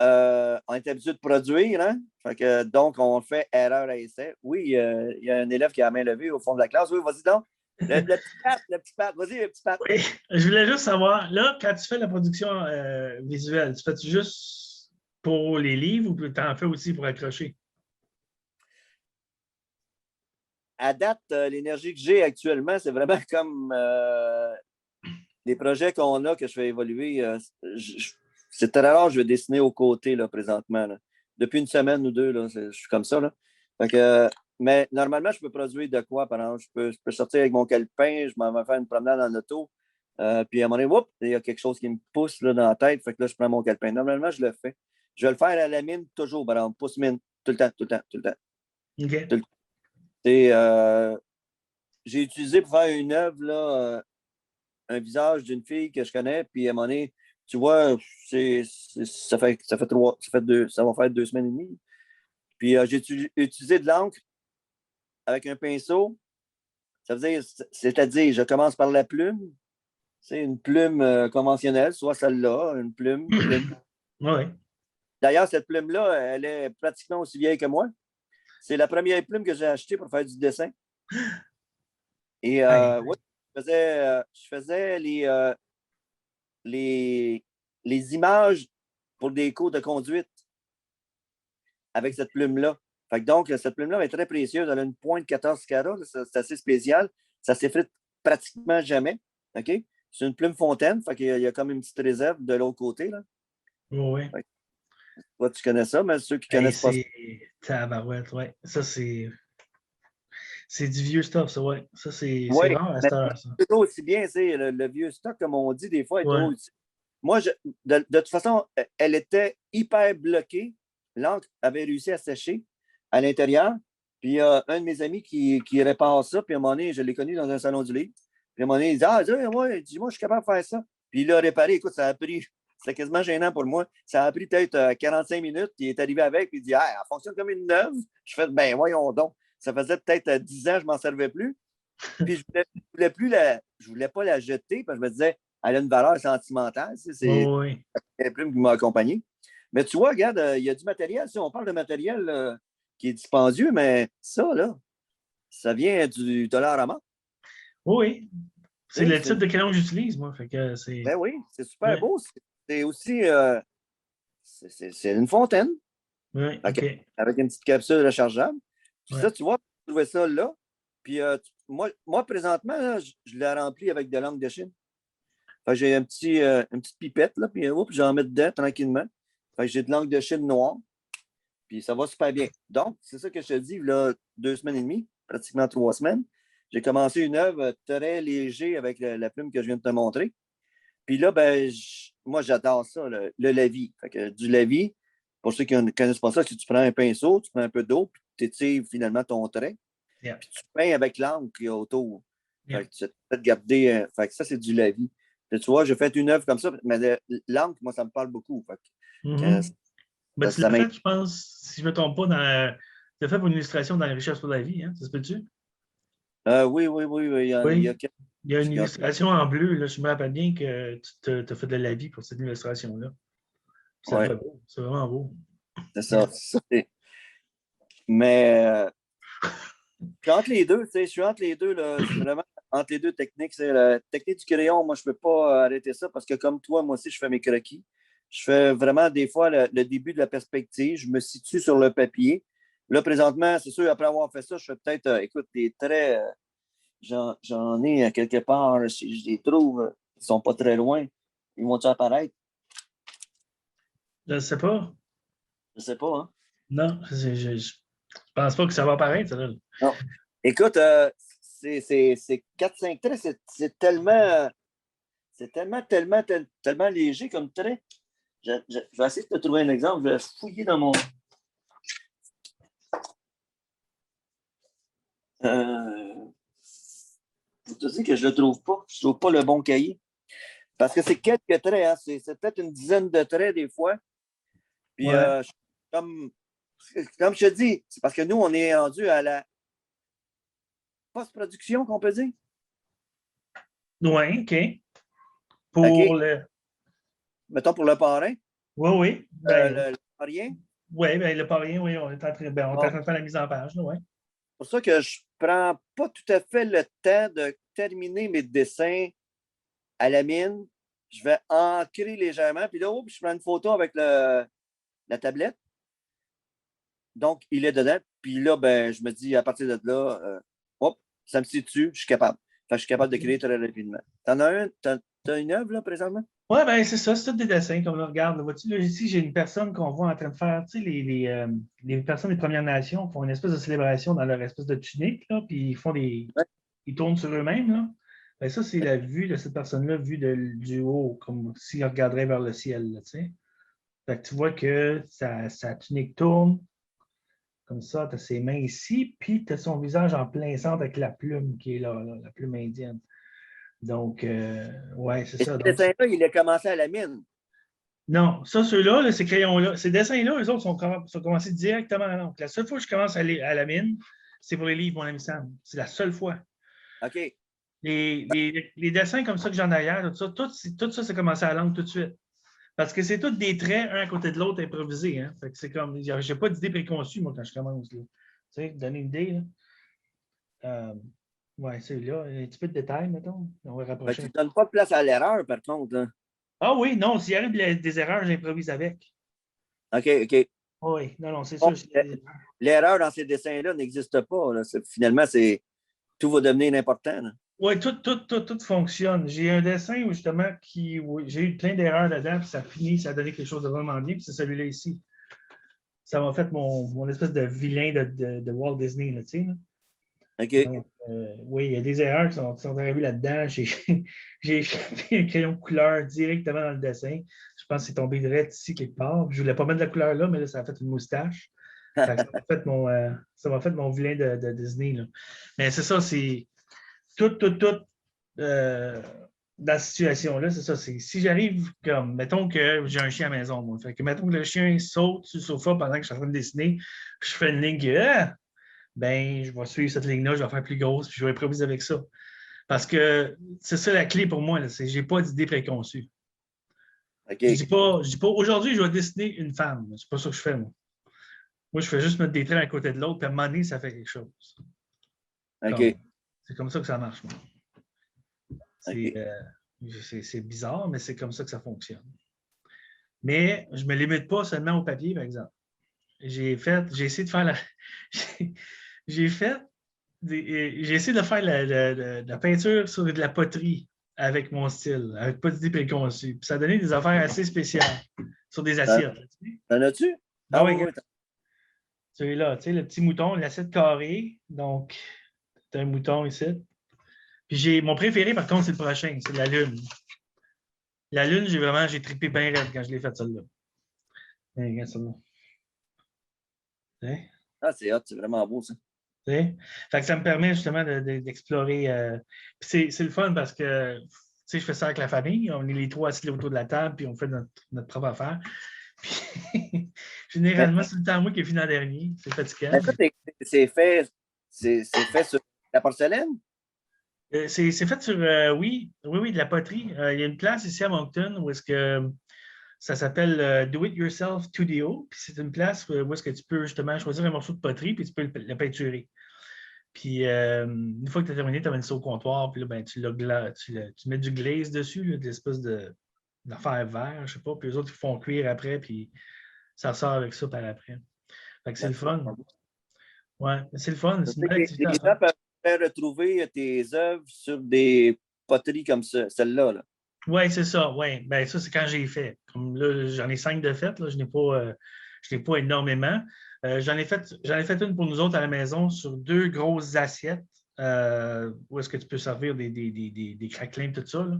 [SPEAKER 1] on est habitué de produire. Hein? Fait que, donc, on fait erreur à essai. Oui, il y a un élève qui a la main levée au fond de la classe. Oui, vas-y donc. Le petit Pat, vas-y, le petit Pat.
[SPEAKER 2] Oui, je voulais juste savoir, là, quand tu fais la production visuelle, tu fais-tu juste pour les livres ou tu en fais aussi pour accrocher?
[SPEAKER 1] À date, l'énergie que j'ai actuellement, c'est vraiment comme les projets qu'on a que je fais évoluer. C'est très rare, je vais dessiner aux côtés là, présentement. Là. Depuis une semaine ou deux, là, je suis comme ça. Là. Fait que, mais normalement, je peux produire de quoi, par exemple? Je peux sortir avec mon calepin, je m'en vais faire une promenade en auto. Puis à un moment donné, il y a quelque chose qui me pousse là, dans la tête. Fait que là, je prends mon calepin. Normalement, je le fais. Je vais le faire à la mine toujours, par exemple, pouce mine, tout le temps, tout le temps, tout le temps.
[SPEAKER 2] OK.
[SPEAKER 1] Tout le temps. Et, j'ai utilisé pour faire une œuvre là, un visage d'une fille que je connais, puis à un moment donné, tu vois, ça va faire 2 semaines et demie. Puis j'ai utilisé de l'encre avec un pinceau. Ça veut dire, c'est-à-dire, je commence par la plume. C'est une plume conventionnelle, soit celle-là, une plume.
[SPEAKER 2] Oui.
[SPEAKER 1] D'ailleurs, cette plume-là, elle est pratiquement aussi vieille que moi. C'est la première plume que j'ai achetée pour faire du dessin. Et
[SPEAKER 2] Hey.
[SPEAKER 1] ouais, je faisais les, les images pour des cours de conduite avec cette plume-là. Fait que donc, cette plume-là est très précieuse. Elle a une pointe 14 carats. C'est assez spécial. Ça s'effrite pratiquement jamais. OK? C'est une plume fontaine. Fait qu'il y a comme une petite réserve de l'autre côté. Là.
[SPEAKER 2] Oui.
[SPEAKER 1] Fait que, toi, tu connais ça, mais ceux qui ne
[SPEAKER 2] Hey,
[SPEAKER 1] connaissent pas ça.
[SPEAKER 2] c'est tabarouette, ouais. Ça, c'est du vieux stuff, ça, ouais. Ça, c'est
[SPEAKER 1] Oui,
[SPEAKER 2] rare à
[SPEAKER 1] mais
[SPEAKER 2] cette heure, ça.
[SPEAKER 1] c'est aussi bien, le vieux stock, comme on dit, des fois, est
[SPEAKER 2] Ouais.
[SPEAKER 1] trop utile. Moi, de toute façon, elle était hyper bloquée. L'encre avait réussi à sécher à l'intérieur. Puis il y a un de mes amis qui répare ça. Puis à un moment donné, je l'ai connu dans un salon du livre. Puis à un moment donné, il dit ah, ouais, dis-moi, je suis capable de faire ça. Puis il l'a réparé. Écoute, ça a pris, c'était quasiment gênant pour moi. Ça a pris peut-être 45 minutes. Puis il est arrivé avec. Puis il dit ah, elle fonctionne comme une neuve. Je fais ben, voyons donc. Ça faisait peut-être 10 ans que je ne m'en servais plus. Puis je voulais pas la jeter parce que je me disais, elle a une valeur sentimentale. C'est
[SPEAKER 2] Oui.
[SPEAKER 1] une plume qui m'a accompagné. Mais tu vois, regarde, il y a du matériel. Si on parle de matériel qui est dispendieux, mais ça, là, ça vient du dollar à mort.
[SPEAKER 2] Oui. C'est
[SPEAKER 1] Tu sais,
[SPEAKER 2] le type de crayon que j'utilise, moi. Fait que c'est.
[SPEAKER 1] ben oui, c'est super
[SPEAKER 2] Ouais.
[SPEAKER 1] beau. C'est aussi c'est une fontaine
[SPEAKER 2] Oui,
[SPEAKER 1] avec,
[SPEAKER 2] OK.
[SPEAKER 1] avec une petite capsule rechargeable. Puis
[SPEAKER 2] Ouais.
[SPEAKER 1] ça, tu vois, tu trouvais ça là. Puis moi, présentement, là, je l'ai rempli avec de l'encre de Chine. Fait que j'ai une petite pipette, là, puis j'en mets dedans tranquillement. Fait que j'ai de l'encre de Chine noire, puis ça va super bien. Donc, c'est ça que je te dis, là, 2 semaines et demie, pratiquement 3 semaines. J'ai commencé une œuvre très léger avec la plume que je viens de te montrer. Puis là, ben, moi, j'adore ça, le lavis. Fait que du lavis, pour ceux qui ne connaissent pas ça, si tu prends un pinceau, tu prends un peu d'eau, puis tu étires finalement ton trait.
[SPEAKER 2] Yeah.
[SPEAKER 1] Puis tu peins avec l'encre qu'il y a autour.
[SPEAKER 2] Yeah.
[SPEAKER 1] Fait que tu peux te garder. Fait que ça, c'est du lavis. Puis tu vois, j'ai fait une œuvre comme ça, mais l'encre, moi, ça me parle beaucoup. Fait que,
[SPEAKER 2] Ben, tu
[SPEAKER 1] ça
[SPEAKER 2] l'as fait, je pense, si je ne me trompe pas, tu l'as fait pour une illustration dans La richesse pour la vie, hein? Ça se peut-tu?
[SPEAKER 1] Oui.
[SPEAKER 2] Oui. Il y a une
[SPEAKER 1] il y a-
[SPEAKER 2] illustration en bleu, là, je me rappelle bien que tu as fait de la vie pour cette illustration-là. Ça
[SPEAKER 1] ouais,
[SPEAKER 2] fait beau. C'est vraiment beau.
[SPEAKER 1] c'est ça. Mais je suis entre les deux, tu sais, je suis entre les deux, là. Je suis vraiment entre les deux techniques. C'est la technique du crayon, moi, je ne peux pas arrêter ça parce que comme toi, moi aussi, je fais mes croquis. Je fais vraiment des fois le début de la perspective. Je me situe sur le papier. Là, présentement, c'est sûr, après avoir fait ça, je fais peut-être, écoute, des traits, j'en ai quelque part, si je les trouve, ils ne sont pas très loin. Ils vont-ils apparaître?
[SPEAKER 2] Je ne sais pas.
[SPEAKER 1] Je ne sais pas, hein?
[SPEAKER 2] Non, je ne pense pas que ça va apparaître, ça, là.
[SPEAKER 1] Non. Écoute, c'est 4-5 traits, c'est tellement léger comme trait. Je vais essayer de te trouver un exemple. Je vais fouiller dans mon. Je te dis que je ne le trouve pas. Je ne trouve pas le bon cahier. Parce que c'est quelques traits, hein. C'est peut-être une dizaine de traits des fois. Puis,
[SPEAKER 2] Ouais.
[SPEAKER 1] comme je te dis, c'est parce que nous, on est rendu à la post-production, qu'on peut dire.
[SPEAKER 2] Oui, OK.
[SPEAKER 1] OK.
[SPEAKER 2] Pour le.
[SPEAKER 1] Mettons pour le parrain.
[SPEAKER 2] Oui, oui. Ben,
[SPEAKER 1] Le parrain.
[SPEAKER 2] oui, ben, le parrain, oui, on est en train, on est en
[SPEAKER 1] Bon.
[SPEAKER 2] train de faire la mise en page, oui.
[SPEAKER 1] C'est pour ça que je ne prends pas tout à fait le temps de terminer mes dessins à la mine. Je vais ancrer légèrement, puis là, je prends une photo avec la tablette. Donc, il est dedans. Puis là, ben, je me dis, à partir de là, ça me situe, je suis capable. Fait que je suis capable de créer très rapidement. T'en as t'as une œuvre, là, présentement?
[SPEAKER 2] Oui, ben c'est ça, c'est tous des dessins comme on regarde. Vois-tu, là, ici, j'ai une personne qu'on voit en train de faire, tu sais, les personnes des Premières Nations font une espèce de célébration dans leur espèce de tunique, là, puis ils font
[SPEAKER 1] Ouais.
[SPEAKER 2] ils tournent sur eux-mêmes, là. Ben, ça, c'est la vue de cette personne-là, vue du haut, comme s'il regarderait vers le ciel, là, tu sais. Fait que tu vois que sa tunique tourne, comme ça, tu as ses mains ici, puis tu as son visage en plein centre avec la plume qui est là, la plume indienne. Donc, ouais, c'est
[SPEAKER 1] Et
[SPEAKER 2] ça.
[SPEAKER 1] ce
[SPEAKER 2] Donc,
[SPEAKER 1] dessin-là, il a commencé à la mine.
[SPEAKER 2] non, ça, ceux-là, là, ces crayons-là, ces dessins-là, eux autres sont commencés directement à l'encre. La seule fois que je commence à aller à la mine, c'est pour les livres, mon ami Sam. C'est la seule fois.
[SPEAKER 1] OK.
[SPEAKER 2] Les dessins comme ça que j'en ai ailleurs, tout ça, c'est commencé à l'encre tout de suite. Parce que c'est tous des traits, un à côté de l'autre, improvisés. Hein? Fait que c'est comme, j'ai pas d'idée préconçue, moi, quand je commence. Là. Tu sais, donner une idée. Ouais, c'est là. Un petit peu de détails, mettons. On va
[SPEAKER 1] Fait que tu
[SPEAKER 2] rapprocher.
[SPEAKER 1] ne donnes pas de place à l'erreur, par contre. Hein.
[SPEAKER 2] Ah oui, non, s'il y arrive des erreurs, j'improvise avec.
[SPEAKER 1] OK, OK.
[SPEAKER 2] Oui, non, c'est
[SPEAKER 1] Bon,
[SPEAKER 2] sûr. S'il y a des erreurs.
[SPEAKER 1] l'erreur dans ces dessins-là n'existe pas. Là. Finalement, tout va devenir important. Là.
[SPEAKER 2] Oui, tout fonctionne. J'ai un dessin où justement j'ai eu plein d'erreurs dedans, puis ça a donné quelque chose de vraiment bien, puis c'est celui-là ici. Ça m'a fait mon espèce de vilain de Walt Disney, là, tu sais. Là.
[SPEAKER 1] OK.
[SPEAKER 2] Donc, oui, il y a des erreurs qui sont arrivées là-dedans. J'ai échappé un crayon de couleur directement dans le dessin. Je pense que c'est tombé direct ici quelque part. Je ne voulais pas mettre de la couleur là, mais là, ça a fait une moustache. Ça m'a fait mon vilain de Disney. Là. Mais c'est ça, c'est tout dans cette situation-là, c'est ça. Si j'arrive comme, mettons que j'ai un chien à la maison, moi. Fait que mettons que le chien saute sur le sofa pendant que je suis en train de dessiner, je fais une ligne ben, je vais suivre cette ligne-là, je vais la faire plus grosse, puis je vais improviser avec ça. Parce que c'est ça la clé pour moi, là, c'est que je n'ai pas d'idée préconçue.
[SPEAKER 1] OK.
[SPEAKER 2] Je dis pas aujourd'hui, je vais dessiner une femme. C'est pas ça que je fais, moi. Moi, je fais juste mettre des traits à côté de l'autre, puis à un moment donné, ça fait quelque chose.
[SPEAKER 1] OK.
[SPEAKER 2] C'est comme ça que ça marche, moi.
[SPEAKER 1] OK.
[SPEAKER 2] C'est bizarre, mais c'est comme ça que ça fonctionne. Mais je ne me limite pas seulement au papier, par exemple. J'ai essayé de faire j'ai essayé de faire la peinture sur de la poterie avec mon style, avec pas d'idée préconçue. Puis ça a donné des affaires assez spéciales sur des assiettes.
[SPEAKER 1] T'en as-tu?
[SPEAKER 2] Ah
[SPEAKER 1] Ah
[SPEAKER 2] oui,
[SPEAKER 1] oui, oui.
[SPEAKER 2] celui-là, tu sais, le petit mouton, l'assiette carrée. Donc, c'est un mouton ici. Puis mon préféré, par contre, c'est le prochain, c'est la lune. La lune, j'ai trippé bien raide quand je l'ai faite, celle-là. Regarde celle-là. Hein?
[SPEAKER 1] Ah, c'est hot, c'est vraiment beau, ça.
[SPEAKER 2] Fait que ça me permet justement d'explorer. C'est le fun parce que je fais ça avec la famille. On est les trois assis autour de la table, puis on fait notre propre affaire. Puis,
[SPEAKER 1] Mais,
[SPEAKER 2] généralement, c'est le temps moi qui est fini en dernier. C'est fatigant.
[SPEAKER 1] mais ça, c'est fait sur la porcelaine?
[SPEAKER 2] C'est fait sur, oui, de la poterie. Il y a une place ici à Moncton où est-ce que ça s'appelle Do It Yourself 2DO. Puis c'est une place où est-ce que tu peux justement choisir un morceau de poterie puis tu peux le peinturer. Puis une fois que tu as terminé, tu amènes ça au comptoir, puis là, ben, tu mets du glaze dessus, là, de l'espèce d'affaire vert, je sais pas, puis les autres, ils font cuire après, puis ça sort avec ça par après. Fait que c'est le fun. Ouais, c'est le fun, c'est une belle activité
[SPEAKER 1] Les
[SPEAKER 2] à
[SPEAKER 1] gens
[SPEAKER 2] faire.
[SPEAKER 1] peuvent retrouver tes œuvres sur des poteries comme celle-là. Là.
[SPEAKER 2] Oui, c'est ça, oui. Ben, ça, c'est quand j'ai fait. Comme là, j'en ai 5 de fait, là, je n'ai pas énormément. J'en ai fait une pour nous autres à la maison sur 2 grosses assiettes où est-ce que tu peux servir des craquelins et tout ça. Là.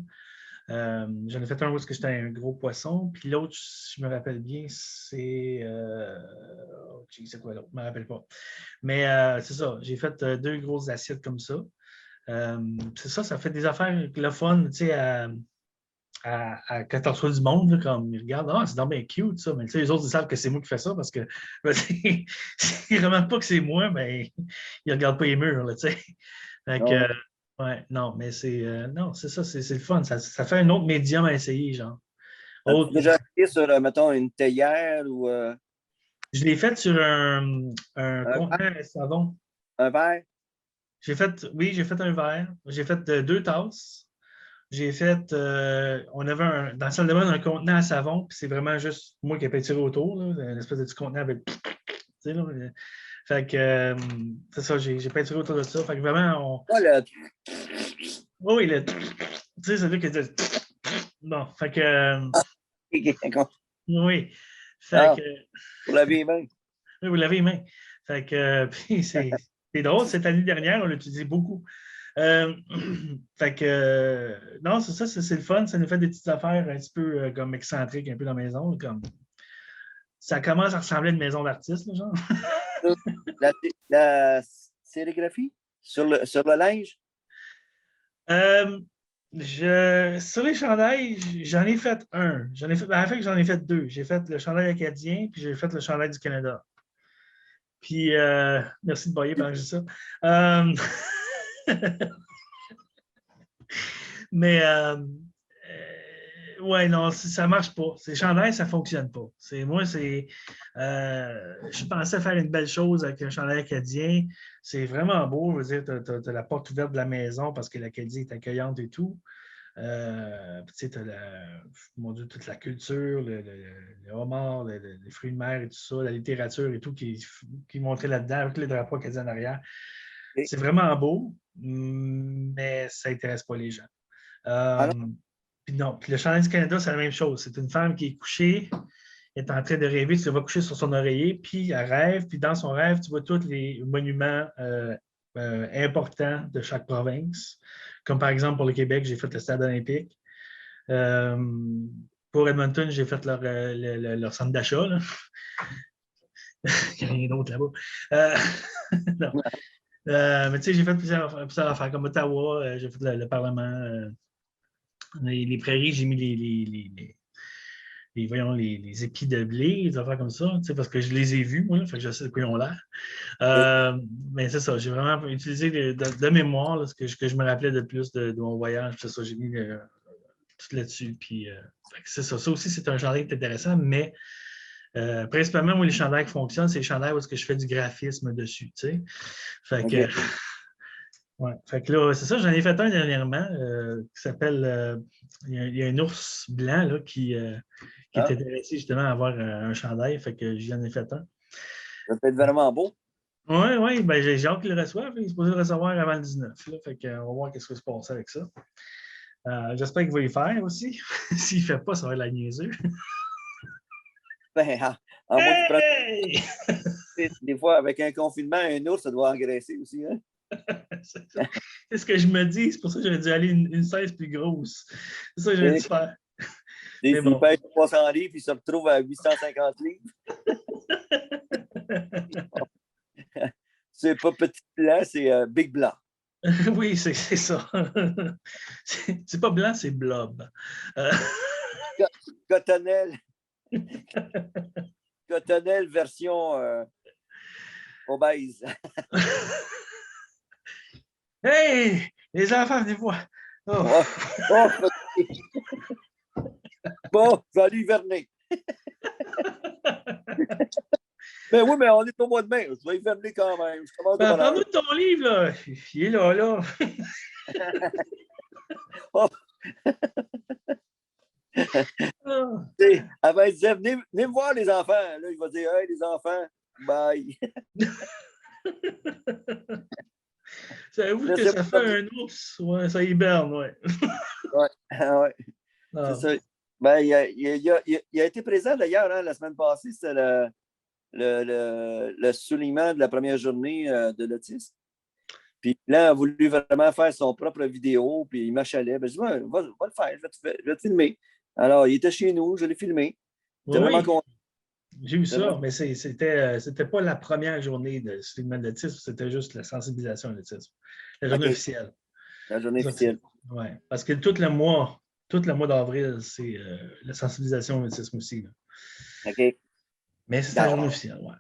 [SPEAKER 2] J'en ai fait un où est-ce que j'étais un gros poisson, puis l'autre, si je me rappelle bien, c'est. C'est quoi l'autre? Je ne me rappelle pas. Mais c'est ça, j'ai fait 2 grosses assiettes comme ça. C'est ça, ça fait des affaires le fun, tu sais, quand tu reçois du monde, là, comme ils regardent, ah, c'est bien cute, ça. Mais tu sais, les autres, ils savent que c'est moi qui fais ça parce que ben, s'ils ne remarquent pas que c'est moi, ben, ils ne regardent pas les murs, là, tu sais. Fait que,
[SPEAKER 1] Non.
[SPEAKER 2] ouais, non, mais non, c'est ça, c'est le fun. Ça fait un autre médium à essayer, genre.
[SPEAKER 1] As-tu
[SPEAKER 2] Autre,
[SPEAKER 1] déjà essayé sur, mettons, une théière ou
[SPEAKER 2] je l'ai fait sur un
[SPEAKER 1] un verre?
[SPEAKER 2] contenant à savon.
[SPEAKER 1] Un verre?
[SPEAKER 2] Oui, j'ai fait un verre. J'ai fait 2 tasses. J'ai fait, on avait dans la salle de bain un contenant à savon, puis c'est vraiment juste moi qui ai peinturé autour, là, une espèce de petit contenant avec. Tu sais, là, fait que, c'est ça, j'ai peinturé autour de ça. Fait que vraiment,
[SPEAKER 1] Pas le...
[SPEAKER 2] oh, il est. Tu sais, c'est lui qui dit. Bon, fait que, oui. Fait
[SPEAKER 1] Ah,
[SPEAKER 2] que,
[SPEAKER 1] pour laver les mains.
[SPEAKER 2] oui, vous l'avez les mains. Fait que, puis c'est drôle, cette année dernière, on l'utilisait beaucoup. Euh, fait que, non, c'est ça, c'est le fun. Ça nous fait des petites affaires un petit peu comme excentriques, un peu dans la maison. Comme, ça commence à ressembler à une maison d'artiste, là, genre.
[SPEAKER 1] La sérigraphie sur le linge?
[SPEAKER 2] Euh, sur les chandails, j'en ai fait un. En fait, j'en ai fait 2. J'ai fait le chandail acadien, puis j'ai fait le chandail du Canada. Puis, merci de bailler pendant que je dis ça. Mais, ouais, non, ça ne marche pas. Ces chandails, ça ne fonctionne pas. Moi, je pensais faire une belle chose avec un chandail acadien. C'est vraiment beau. Je veux dire, tu as la porte ouverte de la maison parce que l'Acadie est accueillante et tout. Tu sais, tu as mon Dieu, toute la culture, le homard, les fruits de mer et tout ça, la littérature et tout qui est montré là-dedans avec les drapeaux acadiens en arrière.
[SPEAKER 1] Et-
[SPEAKER 2] C'est vraiment beau, mais ça n'intéresse pas les gens.
[SPEAKER 1] Ah non?
[SPEAKER 2] Puis non, puis le chandail du Canada, c'est la même chose. C'est une femme qui est couchée, est en train de rêver, tu la vois coucher sur son oreiller, puis elle rêve, puis dans son rêve, tu vois tous les monuments importants de chaque province. Comme par exemple pour le Québec, j'ai fait le stade olympique. Pour Edmonton, j'ai fait leur centre d'achat. Il n'y a rien d'autre là-bas. Non. Mais tu sais, j'ai fait plusieurs affaires comme Ottawa, j'ai fait le Parlement, les prairies, j'ai mis voyons, les épis de blé, des affaires comme ça, parce que je les ai vus, moi, fait que je sais de quoi ils ont l'air. Mais c'est ça, j'ai vraiment utilisé de mémoire là, ce que je me rappelais de plus de mon voyage, c'est ça, j'ai mis tout là-dessus. Puis, c'est ça. Ça aussi, c'est un chandail qui est intéressant, mais principalement, moi, les chandails qui fonctionnent, c'est les chandails où est-ce que je fais du graphisme dessus, tu sais. Fait que,
[SPEAKER 1] OK.
[SPEAKER 2] ouais. Fait que là, c'est ça, j'en ai fait un dernièrement qui s'appelle, il y a un ours blanc là, qui est
[SPEAKER 1] Ah,
[SPEAKER 2] intéressé justement à avoir un chandail, fait que j'en ai fait un.
[SPEAKER 1] ça peut être vraiment beau.
[SPEAKER 2] Oui, oui, ben j'ai hâte qu'il le reçoive. Il est supposé le recevoir avant le 19. Là, fait qu'on va voir ce qui se passe avec ça. J'espère qu'il va y faire aussi. S'il ne fait pas, ça va être la niaiseux.
[SPEAKER 1] Ben, en moins qu'il prenne
[SPEAKER 2] Hey!
[SPEAKER 1] des fois, avec un confinement, un ours, ça doit engraisser aussi. Hein?
[SPEAKER 2] C'est ce que je me dis. C'est pour ça que j'aurais dû aller une 16 plus grosse. C'est ça que j'aurais dû faire. Mais
[SPEAKER 1] S'il
[SPEAKER 2] bon.
[SPEAKER 1] pèse 300 livres, puis il se retrouve à 850 livres. c'est pas petit blanc, c'est big blanc.
[SPEAKER 2] Oui, c'est ça. C'est pas blanc, c'est blob.
[SPEAKER 1] Cotonnelle. Cotonnelle version obèse.
[SPEAKER 2] Hey, les enfants, venez voir. Oh.
[SPEAKER 1] Oh, oh, bon, je vais aller hiverner. Ben oui, mais on est au mois de mai. Je vais hiverner quand même. Je commence de bonne heure.
[SPEAKER 2] Prends-nous ton livre, là. Il est là, là.
[SPEAKER 1] Oh. Avant, il disait, venez me voir les enfants. Là, il va dire, hey, les enfants, bye.
[SPEAKER 2] Savez-vous que ça fait un ours? Ouais, ça hiberne, ouais.
[SPEAKER 1] Ouais, ouais.
[SPEAKER 2] Ah.
[SPEAKER 1] C'est ça. Ben, il a été présent d'ailleurs hein, la semaine passée, c'était le soulignement de la première journée de l'autisme. Puis là, il a voulu vraiment faire son propre vidéo, puis il m'achalait. Ben, je dis, va le faire, je vais te filmer. Alors, il était chez nous, je l'ai filmé.
[SPEAKER 2] Oui,
[SPEAKER 1] vraiment content.
[SPEAKER 2] J'ai eu ça, mais c'était pas la première journée de soulignement de l'autisme, c'était juste la sensibilisation à l'autisme. La journée officielle.
[SPEAKER 1] La journée officielle.
[SPEAKER 2] Oui, parce que tout le mois d'avril, c'est la sensibilisation à l'autisme aussi. Là.
[SPEAKER 1] OK.
[SPEAKER 2] Mais c'est la journée officielle, oui.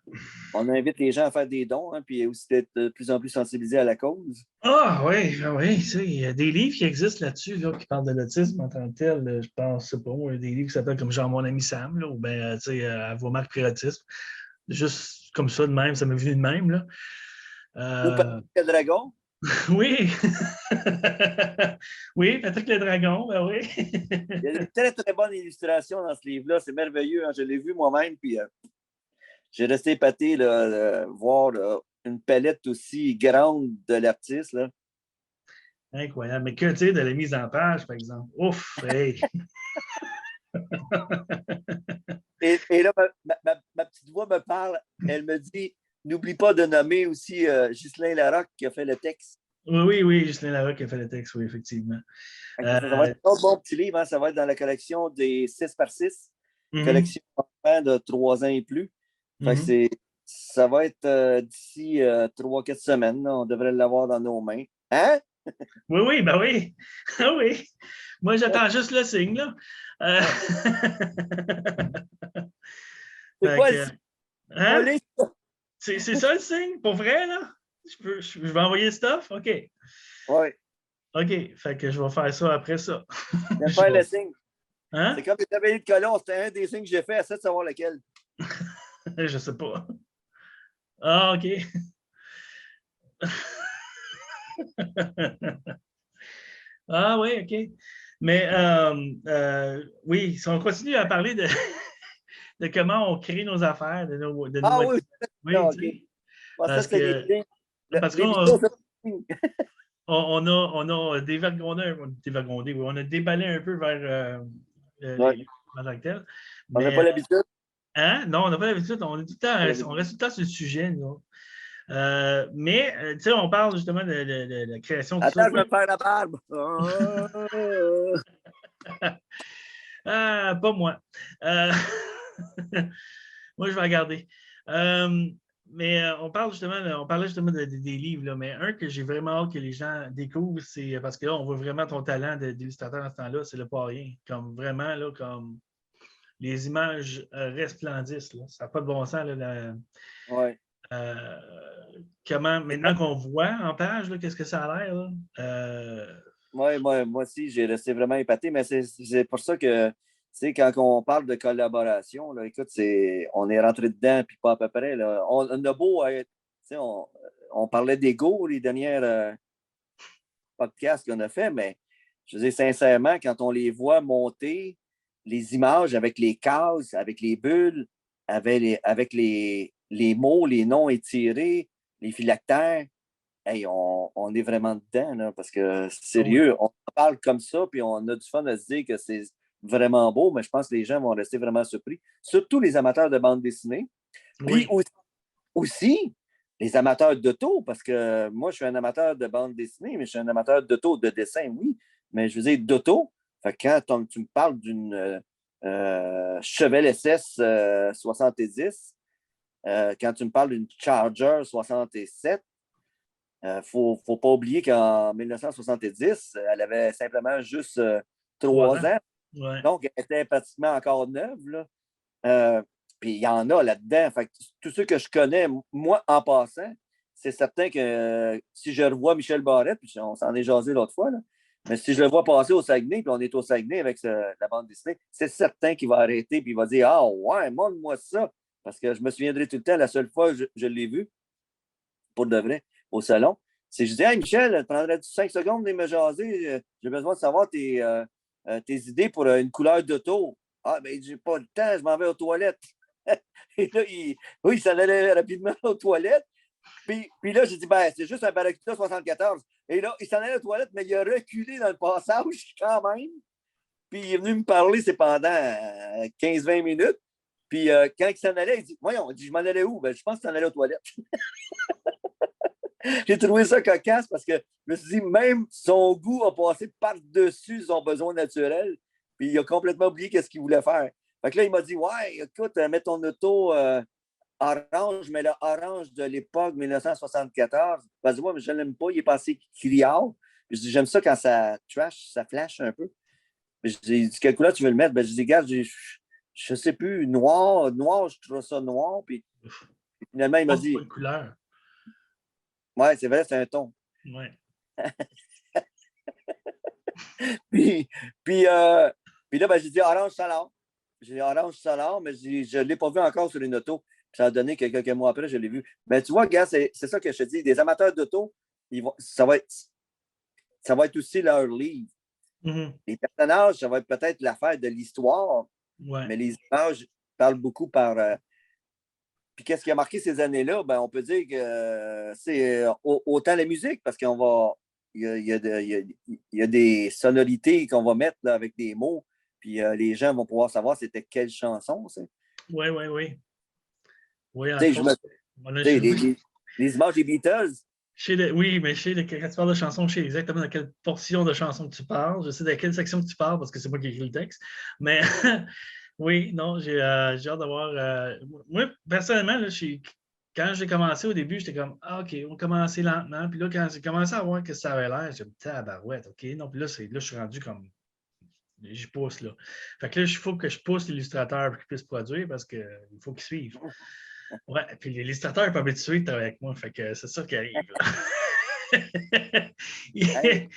[SPEAKER 1] On invite les gens à faire des dons, hein, puis aussi d'être de plus en plus sensibilisés à la cause.
[SPEAKER 2] Ah oui, oui, il y a des livres qui existent là-dessus là, qui parlent de l'autisme en tant que tel. Je pense, c'est pas moi, des livres qui s'appellent comme Genre mon ami Sam, là, ou bien, à vos marques pré-autisme. Juste comme ça, de même, ça m'est venu de même. Là.
[SPEAKER 1] Le dragon.
[SPEAKER 2] Oui. Oui, Patrick le Dragon, ben oui.
[SPEAKER 1] Il y a des très, très bonnes illustrations dans ce livre-là. C'est merveilleux. Hein. Je l'ai vu moi-même, puis j'ai resté épaté de voir là, une palette aussi grande de l'artiste. Là.
[SPEAKER 2] Incroyable. Mais que dire de la mise en page, par exemple? Ouf, hey!
[SPEAKER 1] Et là, ma petite voix me parle. Elle me dit, n'oublie pas de nommer aussi Ghislain Larocque qui a fait le texte.
[SPEAKER 2] Oui, Justin Larocque qui a fait le texte, oui, effectivement.
[SPEAKER 1] Ça va être un bon petit livre. Hein. Ça va être dans la collection des 6 par 6, collection d'enfants de 3 ans et plus. Fait que ça va être d'ici 3-4 semaines. Là, on devrait l'avoir dans nos mains. Hein?
[SPEAKER 2] Oui, ben oui. Oui. Moi, j'attends juste le signe, là.
[SPEAKER 1] C'est quoi le signe?
[SPEAKER 2] Hein? C'est ça le signe? Pour vrai, là? Je vais envoyer le stuff? OK.
[SPEAKER 1] Oui.
[SPEAKER 2] OK. Fait que je vais faire ça après ça.
[SPEAKER 1] Je vais faire le signe.
[SPEAKER 2] Hein?
[SPEAKER 1] C'est comme les chevaliers de colon. C'était un des signes que j'ai fait. Essaie de savoir lequel.
[SPEAKER 2] Je sais pas. Ah, OK. Ah oui, OK. Mais oui, si on continue à parler de, de comment on crée nos affaires, de nos
[SPEAKER 1] oui,
[SPEAKER 2] oui,
[SPEAKER 1] non, OK.
[SPEAKER 2] parce que parce qu'on on a dévergondé, oui, on a déballé un peu vers les tel.
[SPEAKER 1] On n'a pas l'habitude.
[SPEAKER 2] Hein? Non, on n'a pas l'habitude. On reste tout le temps sur le sujet, nous. Mais, tu sais, on parle justement de la création de
[SPEAKER 1] Attends, je vais me faire la barbe.
[SPEAKER 2] Pas moi. Moi, je vais regarder. Mais on parlait justement des livres, là, mais un que j'ai vraiment hâte que les gens découvrent, c'est parce que là, on voit vraiment ton talent d'illustrateur dans ce temps-là, c'est le païen. Comme vraiment, là, comme les images resplendissent. Là. Ça n'a pas de bon sens. Là,
[SPEAKER 1] ouais.
[SPEAKER 2] Comment, maintenant qu'on voit en page, qu'est-ce que ça a l'air?
[SPEAKER 1] Moi aussi, j'ai resté vraiment épaté, mais c'est pour ça que, tu sais, quand on parle de collaboration, là, écoute, on est rentré dedans, puis pas à peu près. Là. On a beau être, tu sais, on parlait d'ego les dernières podcasts qu'on a fait, mais je veux dire, sincèrement, quand on les voit monter, les images avec les cases, avec les bulles, avec les mots, les noms étirés, les phylactères, hey, on est vraiment dedans, là, parce que sérieux, on parle comme ça, puis on a du fun à se dire que c'est vraiment beau, mais je pense que les gens vont rester vraiment surpris, surtout les amateurs de bande dessinée. Puis aussi, les amateurs d'auto, parce que moi, je suis un amateur de bande dessinée, mais je suis un amateur d'auto, de dessin, oui, mais je veux dire d'auto. Fait que quand tu me parles d'une Chevelle SS 70, quand tu me parles d'une Charger 67, Faut pas oublier qu'en 1970, elle avait simplement juste
[SPEAKER 2] 3
[SPEAKER 1] 3
[SPEAKER 2] ans.
[SPEAKER 1] ans.
[SPEAKER 2] Ouais.
[SPEAKER 1] Donc, elle était pratiquement encore neuve. Là. Puis il y en a là-dedans. Fait que tous ceux que je connais, moi, en passant, c'est certain que si je revois Michel Barrette, puis on s'en est jasé l'autre fois, là, mais si je le vois passer au Saguenay, puis on est au Saguenay avec la bande dessinée, c'est certain qu'il va arrêter, puis il va dire ah ouais, montre-moi ça. Parce que je me souviendrai tout le temps, la seule fois que je l'ai vu, pour de vrai, au salon, c'est je dis hey Michel, prendrais-tu 5 secondes de me jaser? J'ai besoin de savoir tes idées pour une couleur d'auto. Ah, ben, j'ai pas le temps, je m'en vais aux toilettes. Et là, oui, il s'en allait rapidement aux toilettes. Puis là, j'ai dit, ben, c'est juste un Barracuda 74. Et là, il s'en allait aux toilettes, mais il a reculé dans le passage quand même. Puis il est venu me parler, c'est pendant 15-20 minutes. Puis quand il s'en allait, il dit, voyons, il dit, je m'en allais où? Ben, je pense que tu s'en allais aux toilettes. J'ai trouvé ça cocasse parce que je me suis dit, même son goût a passé par-dessus son besoin naturel. Puis il a complètement oublié qu'est-ce qu'il voulait faire. Fait que là, il m'a dit, ouais, écoute, mets ton auto orange, mais le orange de l'époque 1974. Vas-y, moi, mais je ne l'aime pas, il est passé criard. Puis je dis, j'aime ça quand ça trash, ça flash un peu. Puis j'ai dit, quelle couleur tu veux le mettre? Ben, je dis, regarde, je ne sais plus, noir, je trouve ça noir. Puis finalement, il m'a
[SPEAKER 2] Oh, c'est pas
[SPEAKER 1] dit,
[SPEAKER 2] une couleur.
[SPEAKER 1] ouais, c'est vrai, c'est un ton.
[SPEAKER 2] Ouais.
[SPEAKER 1] Puis, puis, puis là, ben, j'ai dit orange salade. J'ai dit orange salade, mais je ne l'ai pas vu encore sur une auto. Puis ça a donné que quelques mois après, je l'ai vu. Mais tu vois, gars, c'est ça que je te dis. Des amateurs d'auto, ça va être aussi leur livre.
[SPEAKER 2] Mhm.
[SPEAKER 1] Les personnages, ça va être peut-être l'affaire de l'histoire,
[SPEAKER 2] Ouais.
[SPEAKER 1] mais les images parlent beaucoup par. Puis qu'est-ce qui a marqué ces années-là? Ben, on peut dire que c'est autant la musique, parce qu'on va. Il y a des sonorités qu'on va mettre là, avec des mots, puis les gens vont pouvoir savoir c'était quelle chanson.
[SPEAKER 2] Oui, oui, oui. Oui,
[SPEAKER 1] Tu sais,
[SPEAKER 2] entre autres. On a,
[SPEAKER 1] tu sais,
[SPEAKER 2] oui,
[SPEAKER 1] les images des Beatles,
[SPEAKER 2] oui, mais quand tu parles de chansons, je sais exactement de quelle portion de chanson que tu parles. Je sais de quelle section que tu parles parce que c'est moi qui écris le texte. Mais oui, non, j'ai hâte d'avoir. Moi, personnellement, là, quand j'ai commencé au début, j'étais comme ah, OK, on va commencer lentement. Puis là, quand j'ai commencé à voir que ça avait l'air, j'ai dit tabarouette, OK. Non, puis là, je suis rendu comme. Je pousse là. Fait que là, il faut que je pousse l'illustrateur pour qu'il puisse produire parce qu'il faut qu'il suive. Ouais, puis l'illustrateur n'est pas habitué de travailler avec moi, fait que c'est ça qui arrive.
[SPEAKER 1] hey,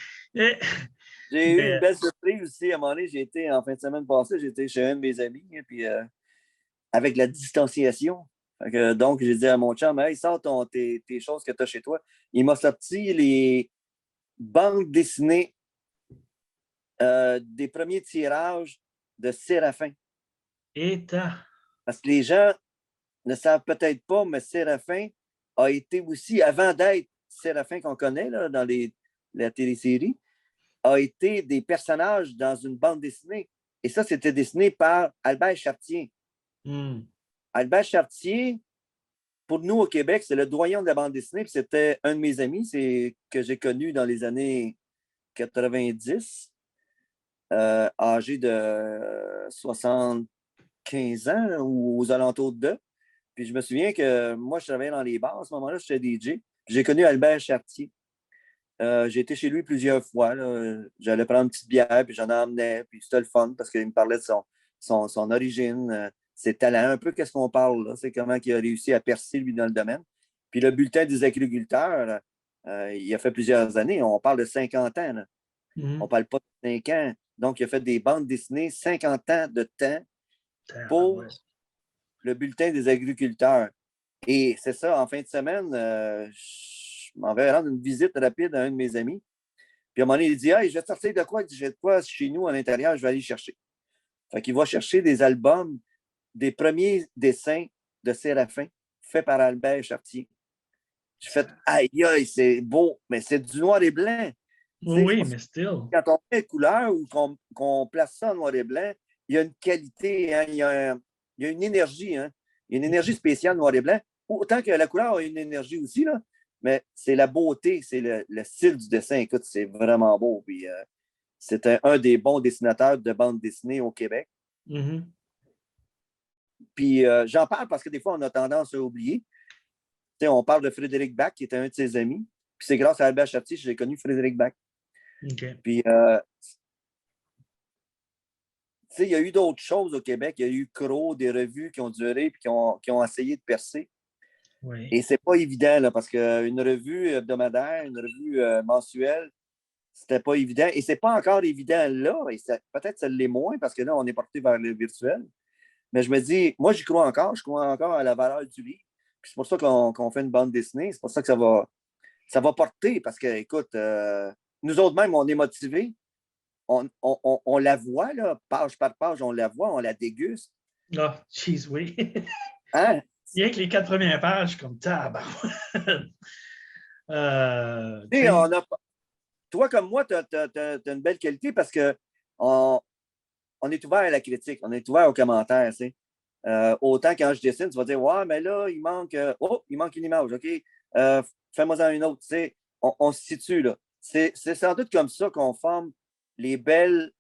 [SPEAKER 1] j'ai eu une
[SPEAKER 2] Mais,
[SPEAKER 1] belle surprise aussi. À un moment donné, j'ai été en fin de semaine passée, j'étais chez un de mes amis, hein, puis avec la distanciation. Donc, j'ai dit à mon chum, hey, sors tes choses que tu as chez toi. Il m'a sorti les bandes dessinées des premiers tirages de Séraphin.
[SPEAKER 2] état.
[SPEAKER 1] Parce que les gens ne savent peut-être pas, mais Séraphin a été aussi, avant d'être Séraphin qu'on connaît là, dans la télésérie, a été des personnages dans une bande dessinée. Et ça, c'était dessiné par Albert Chartier.
[SPEAKER 2] Hmm.
[SPEAKER 1] Albert Chartier, pour nous au Québec, c'est le doyen de la bande dessinée. Puis c'était un de mes amis que j'ai connu dans les années 90, âgé de 75 ans ou aux alentours de deux. Puis je me souviens que moi, je travaillais dans les bars. À ce moment-là, j'étais DJ. J'ai connu Albert Chartier. J'ai été chez lui plusieurs fois. Là. J'allais prendre une petite bière, puis j'en emmenais. Puis c'était le fun parce qu'il me parlait de son origine, ses talents, un peu qu'est-ce qu'on parle. Là. C'est comment il a réussi à percer, lui, dans le domaine. Puis le bulletin des agriculteurs, il a fait plusieurs années. On parle de 50 ans. Là. On ne
[SPEAKER 2] Mhm.
[SPEAKER 1] parle pas de 5 ans. Donc, il a fait des bandes dessinées, 50 ans de temps pour
[SPEAKER 2] Tabarouette.
[SPEAKER 1] le bulletin des agriculteurs. Et c'est ça, en fin de semaine, je m'en vais rendre une visite rapide à un de mes amis. Puis à un moment donné, il dit hey, je vais te sortir de quoi? Il dit j'ai de quoi chez nous à l'intérieur, je vais aller chercher. Fait qu'il va chercher des albums des premiers dessins de Séraphin faits par Albert Chartier. J'ai fait aïe, aïe, c'est beau, mais c'est du noir et blanc.
[SPEAKER 2] Oui,
[SPEAKER 1] C'est
[SPEAKER 2] oui,
[SPEAKER 1] pour ça
[SPEAKER 2] mais still.
[SPEAKER 1] que quand on met couleur ou qu'on place ça en noir et blanc, il y a une qualité, hein, il y a une énergie. Hein. Il y a une énergie spéciale noir et blanc. Autant que la couleur a une énergie aussi, là, mais c'est la beauté, c'est le style du dessin. Écoute, c'est vraiment beau. Puis, c'était un des bons dessinateurs de bande dessinée au Québec.
[SPEAKER 2] Mhm.
[SPEAKER 1] Puis j'en parle parce que des fois, on a tendance à oublier. T'sais, on parle de Frédéric Bach, qui était un de ses amis. Puis Puis c'est grâce à Albert Chartier que j'ai connu Frédéric Bach.
[SPEAKER 2] OK.
[SPEAKER 1] Puis, tu sais, il y a eu d'autres choses au Québec. Il y a eu Crow, des revues qui ont duré puis qui ont essayé de percer.
[SPEAKER 2] Oui.
[SPEAKER 1] Et c'est pas évident, là, parce qu'une revue hebdomadaire, une revue mensuelle, c'était pas évident. Et c'est pas encore évident là. Et peut-être ça l'est moins parce que là, on est porté vers le virtuel. Mais je me dis, moi, j'y crois encore. Je crois encore à la valeur du livre. Puis c'est pour ça qu'on fait une bande dessinée. C'est pour ça que ça va porter. Parce que, écoute, nous autres même, on est motivés. On la voit, là, page par page, on la voit, on la déguste.
[SPEAKER 2] Ah, jeez, oui.
[SPEAKER 1] Hein?
[SPEAKER 2] Rien que les 4 premières pages, je suis comme
[SPEAKER 1] Toi, comme moi, tu as une belle qualité parce que on est ouvert à la critique, on est ouvert aux commentaires. Tu sais. Autant quand je dessine, tu vas dire ouais, mais là, il manque une image, OK? Fais-moi-en une autre. Tu sais, on se situe là. C'est sans doute comme ça qu'on forme les belles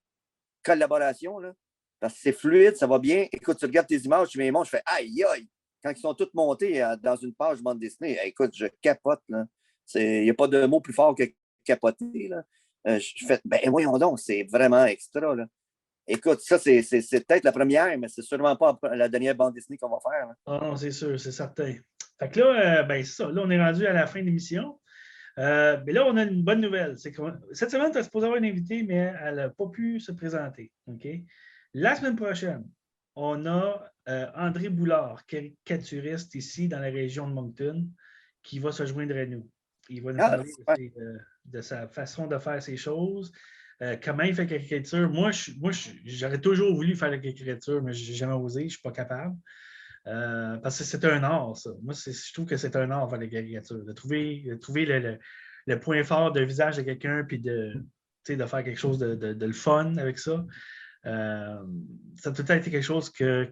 [SPEAKER 1] collaborations. Là, parce que c'est fluide, ça va bien. Écoute, tu regardes tes images, tu mets les mots, je fais aïe, aïe. Quand ils sont toutes montés dans une page bande dessinée, écoute, je capote. Il n'y a pas de mot plus fort que capoter. Là. Je fais, ben voyons donc, c'est vraiment extra. Là. Écoute, ça, c'est peut-être la première, mais c'est sûrement pas la dernière bande dessinée qu'on va faire. Là.
[SPEAKER 2] Ah non, c'est sûr, c'est certain. Fait que là, ben, c'est ça. Là, on est rendu à la fin de l'émission. Mais là, on a une bonne nouvelle. C'est que cette semaine, tu es supposé avoir une invitée, mais elle n'a pas pu se présenter. OK? La semaine prochaine, on a André Boulard, caricaturiste ici dans la région de Moncton, qui va se joindre à nous. Il va nous parler de sa façon de faire ces choses, comment il fait la caricature. Moi, j'aurais toujours voulu faire la caricature, mais je n'ai jamais osé, je ne suis pas capable. Parce que c'est un art, ça. Moi, je trouve que c'est un art faire la caricature. De trouver le point fort de visage de quelqu'un, puis de faire quelque chose de le fun avec ça. Ça a tout le temps été quelque chose que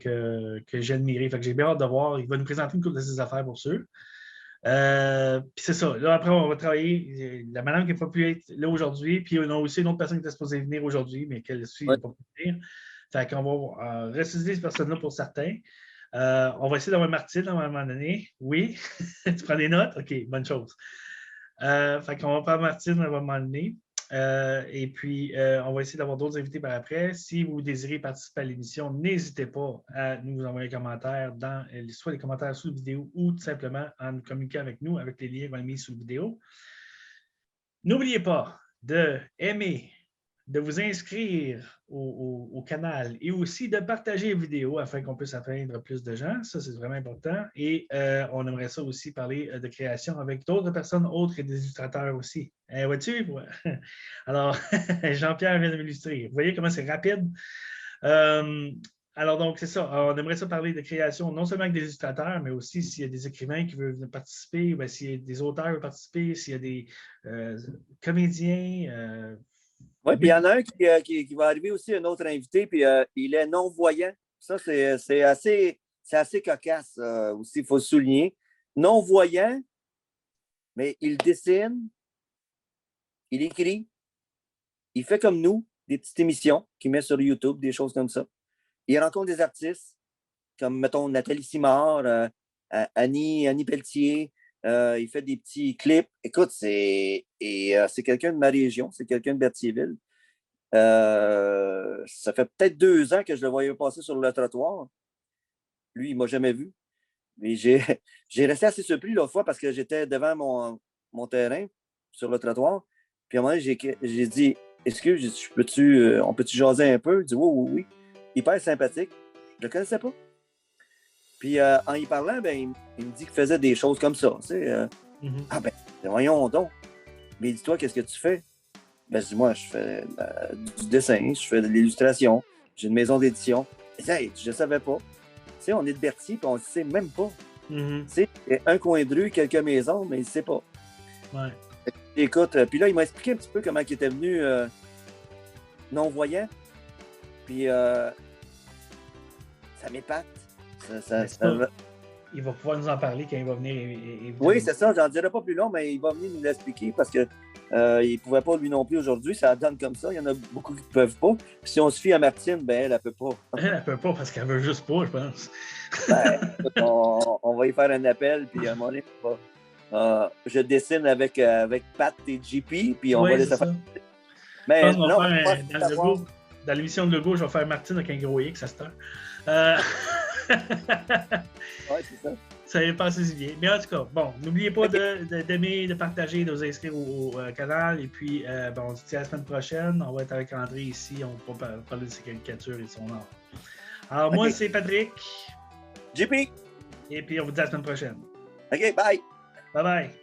[SPEAKER 2] j'ai admiré. Fait que j'ai bien hâte de voir. Il va nous présenter une couple de ses affaires pour sûr. Puis c'est ça. Là, après, on va travailler. La madame qui n'a pas pu être là aujourd'hui, puis on a aussi une autre personne qui était supposée venir aujourd'hui, mais qu'elle suit n'a pas pu venir. Fait qu'on va ressusciter ces personnes-là pour certains. On va essayer d'avoir Martine à un moment donné. Oui. Tu prends des notes? OK, bonne chose. Fait qu'on va prendre Martine à un moment donné. Et puis, on va essayer d'avoir d'autres invités par après. Si vous désirez participer à l'émission, n'hésitez pas à nous envoyer un commentaire soit les commentaires sous la vidéo ou tout simplement en nous communiquant avec nous avec les liens qu'on a mis sous la vidéo. N'oubliez pas d'aimer, de vous inscrire au canal et aussi de partager les vidéos afin qu'on puisse atteindre plus de gens. Ça, c'est vraiment important. Et on aimerait ça aussi parler de création avec d'autres personnes autres et des illustrateurs aussi. Vois-tu? Alors, Jean-Pierre vient de m'illustrer. Vous voyez comment c'est rapide? Alors, donc, c'est ça. On aimerait ça parler de création, non seulement avec des illustrateurs, mais aussi s'il y a des écrivains qui veulent participer, bien, s'il y a des auteurs qui veulent participer, s'il y a des comédiens.
[SPEAKER 1] Oui, puis il y en a un qui va arriver aussi, un autre invité, puis il est non-voyant. Ça, c'est assez cocasse aussi, il faut le souligner. Non-voyant, mais il dessine, il écrit, il fait comme nous, des petites émissions qu'il met sur YouTube, des choses comme ça. Il rencontre des artistes, comme, mettons, Nathalie Simard, Annie Pelletier. Il fait des petits clips. Écoute, c'est quelqu'un de ma région, c'est quelqu'un de Berthierville. Ça fait peut-être 2 ans que je le voyais passer sur le trottoir. Lui, il ne m'a jamais vu. Mais j'ai resté assez surpris l'autre fois parce que j'étais devant mon terrain sur le trottoir. Puis à un moment donné, j'ai dit excuse, on peut-tu jaser un peu? Il dit oui. Hyper sympathique. Je ne le connaissais pas. Puis en y parlant, ben, il me dit qu'il faisait des choses comme ça. Tu sais, Ah ben, voyons donc. Mais dis-toi, qu'est-ce que tu fais? Ben, je dis, moi, je fais du dessin, je fais de l'illustration, j'ai une maison d'édition. Hey, je ne savais pas. Tu sais, on est de Berthier, puis on ne sait même pas. Tu sais, un coin de rue, quelques maisons, mais il ne sait pas.
[SPEAKER 2] Ouais.
[SPEAKER 1] Écoute, puis là, il m'a expliqué un petit peu comment il était venu non-voyant. Puis ça m'épate.
[SPEAKER 2] Il va pouvoir nous en parler quand il va venir.
[SPEAKER 1] Oui, c'est ça. J'en dirai pas plus long, mais il va venir nous l'expliquer parce que il ne pouvait pas lui non plus aujourd'hui. Ça donne comme ça. Il y en a beaucoup qui ne peuvent pas. Puis si on se fie à Martine, ben elle ne peut pas.
[SPEAKER 2] Elle ne peut pas parce qu'elle veut juste pas, je pense.
[SPEAKER 1] Ben, écoute, on va y faire un appel, puis à un moment donné, Je dessine avec Pat et JP, puis on va
[SPEAKER 2] Oui,
[SPEAKER 1] laisser
[SPEAKER 2] c'est
[SPEAKER 1] faire.
[SPEAKER 2] ça.
[SPEAKER 1] Mais
[SPEAKER 2] Je pense qu'on
[SPEAKER 1] non,
[SPEAKER 2] va
[SPEAKER 1] moi,
[SPEAKER 2] faire dans le logo, dans l'émission de logo, je vais faire Martine avec un gros X à cette heure.
[SPEAKER 1] ouais, c'est ça.
[SPEAKER 2] Ça n'est pas assez bien. Mais en tout cas, bon, n'oubliez pas d'aimer, de partager, de vous inscrire au canal. Et puis, on se dit à la semaine prochaine. On va être avec André ici. On va parler de ses caricatures et de son art. Alors, moi, c'est Patrick.
[SPEAKER 1] JP.
[SPEAKER 2] Et puis, on vous dit à la semaine prochaine.
[SPEAKER 1] OK, bye.
[SPEAKER 2] Bye bye.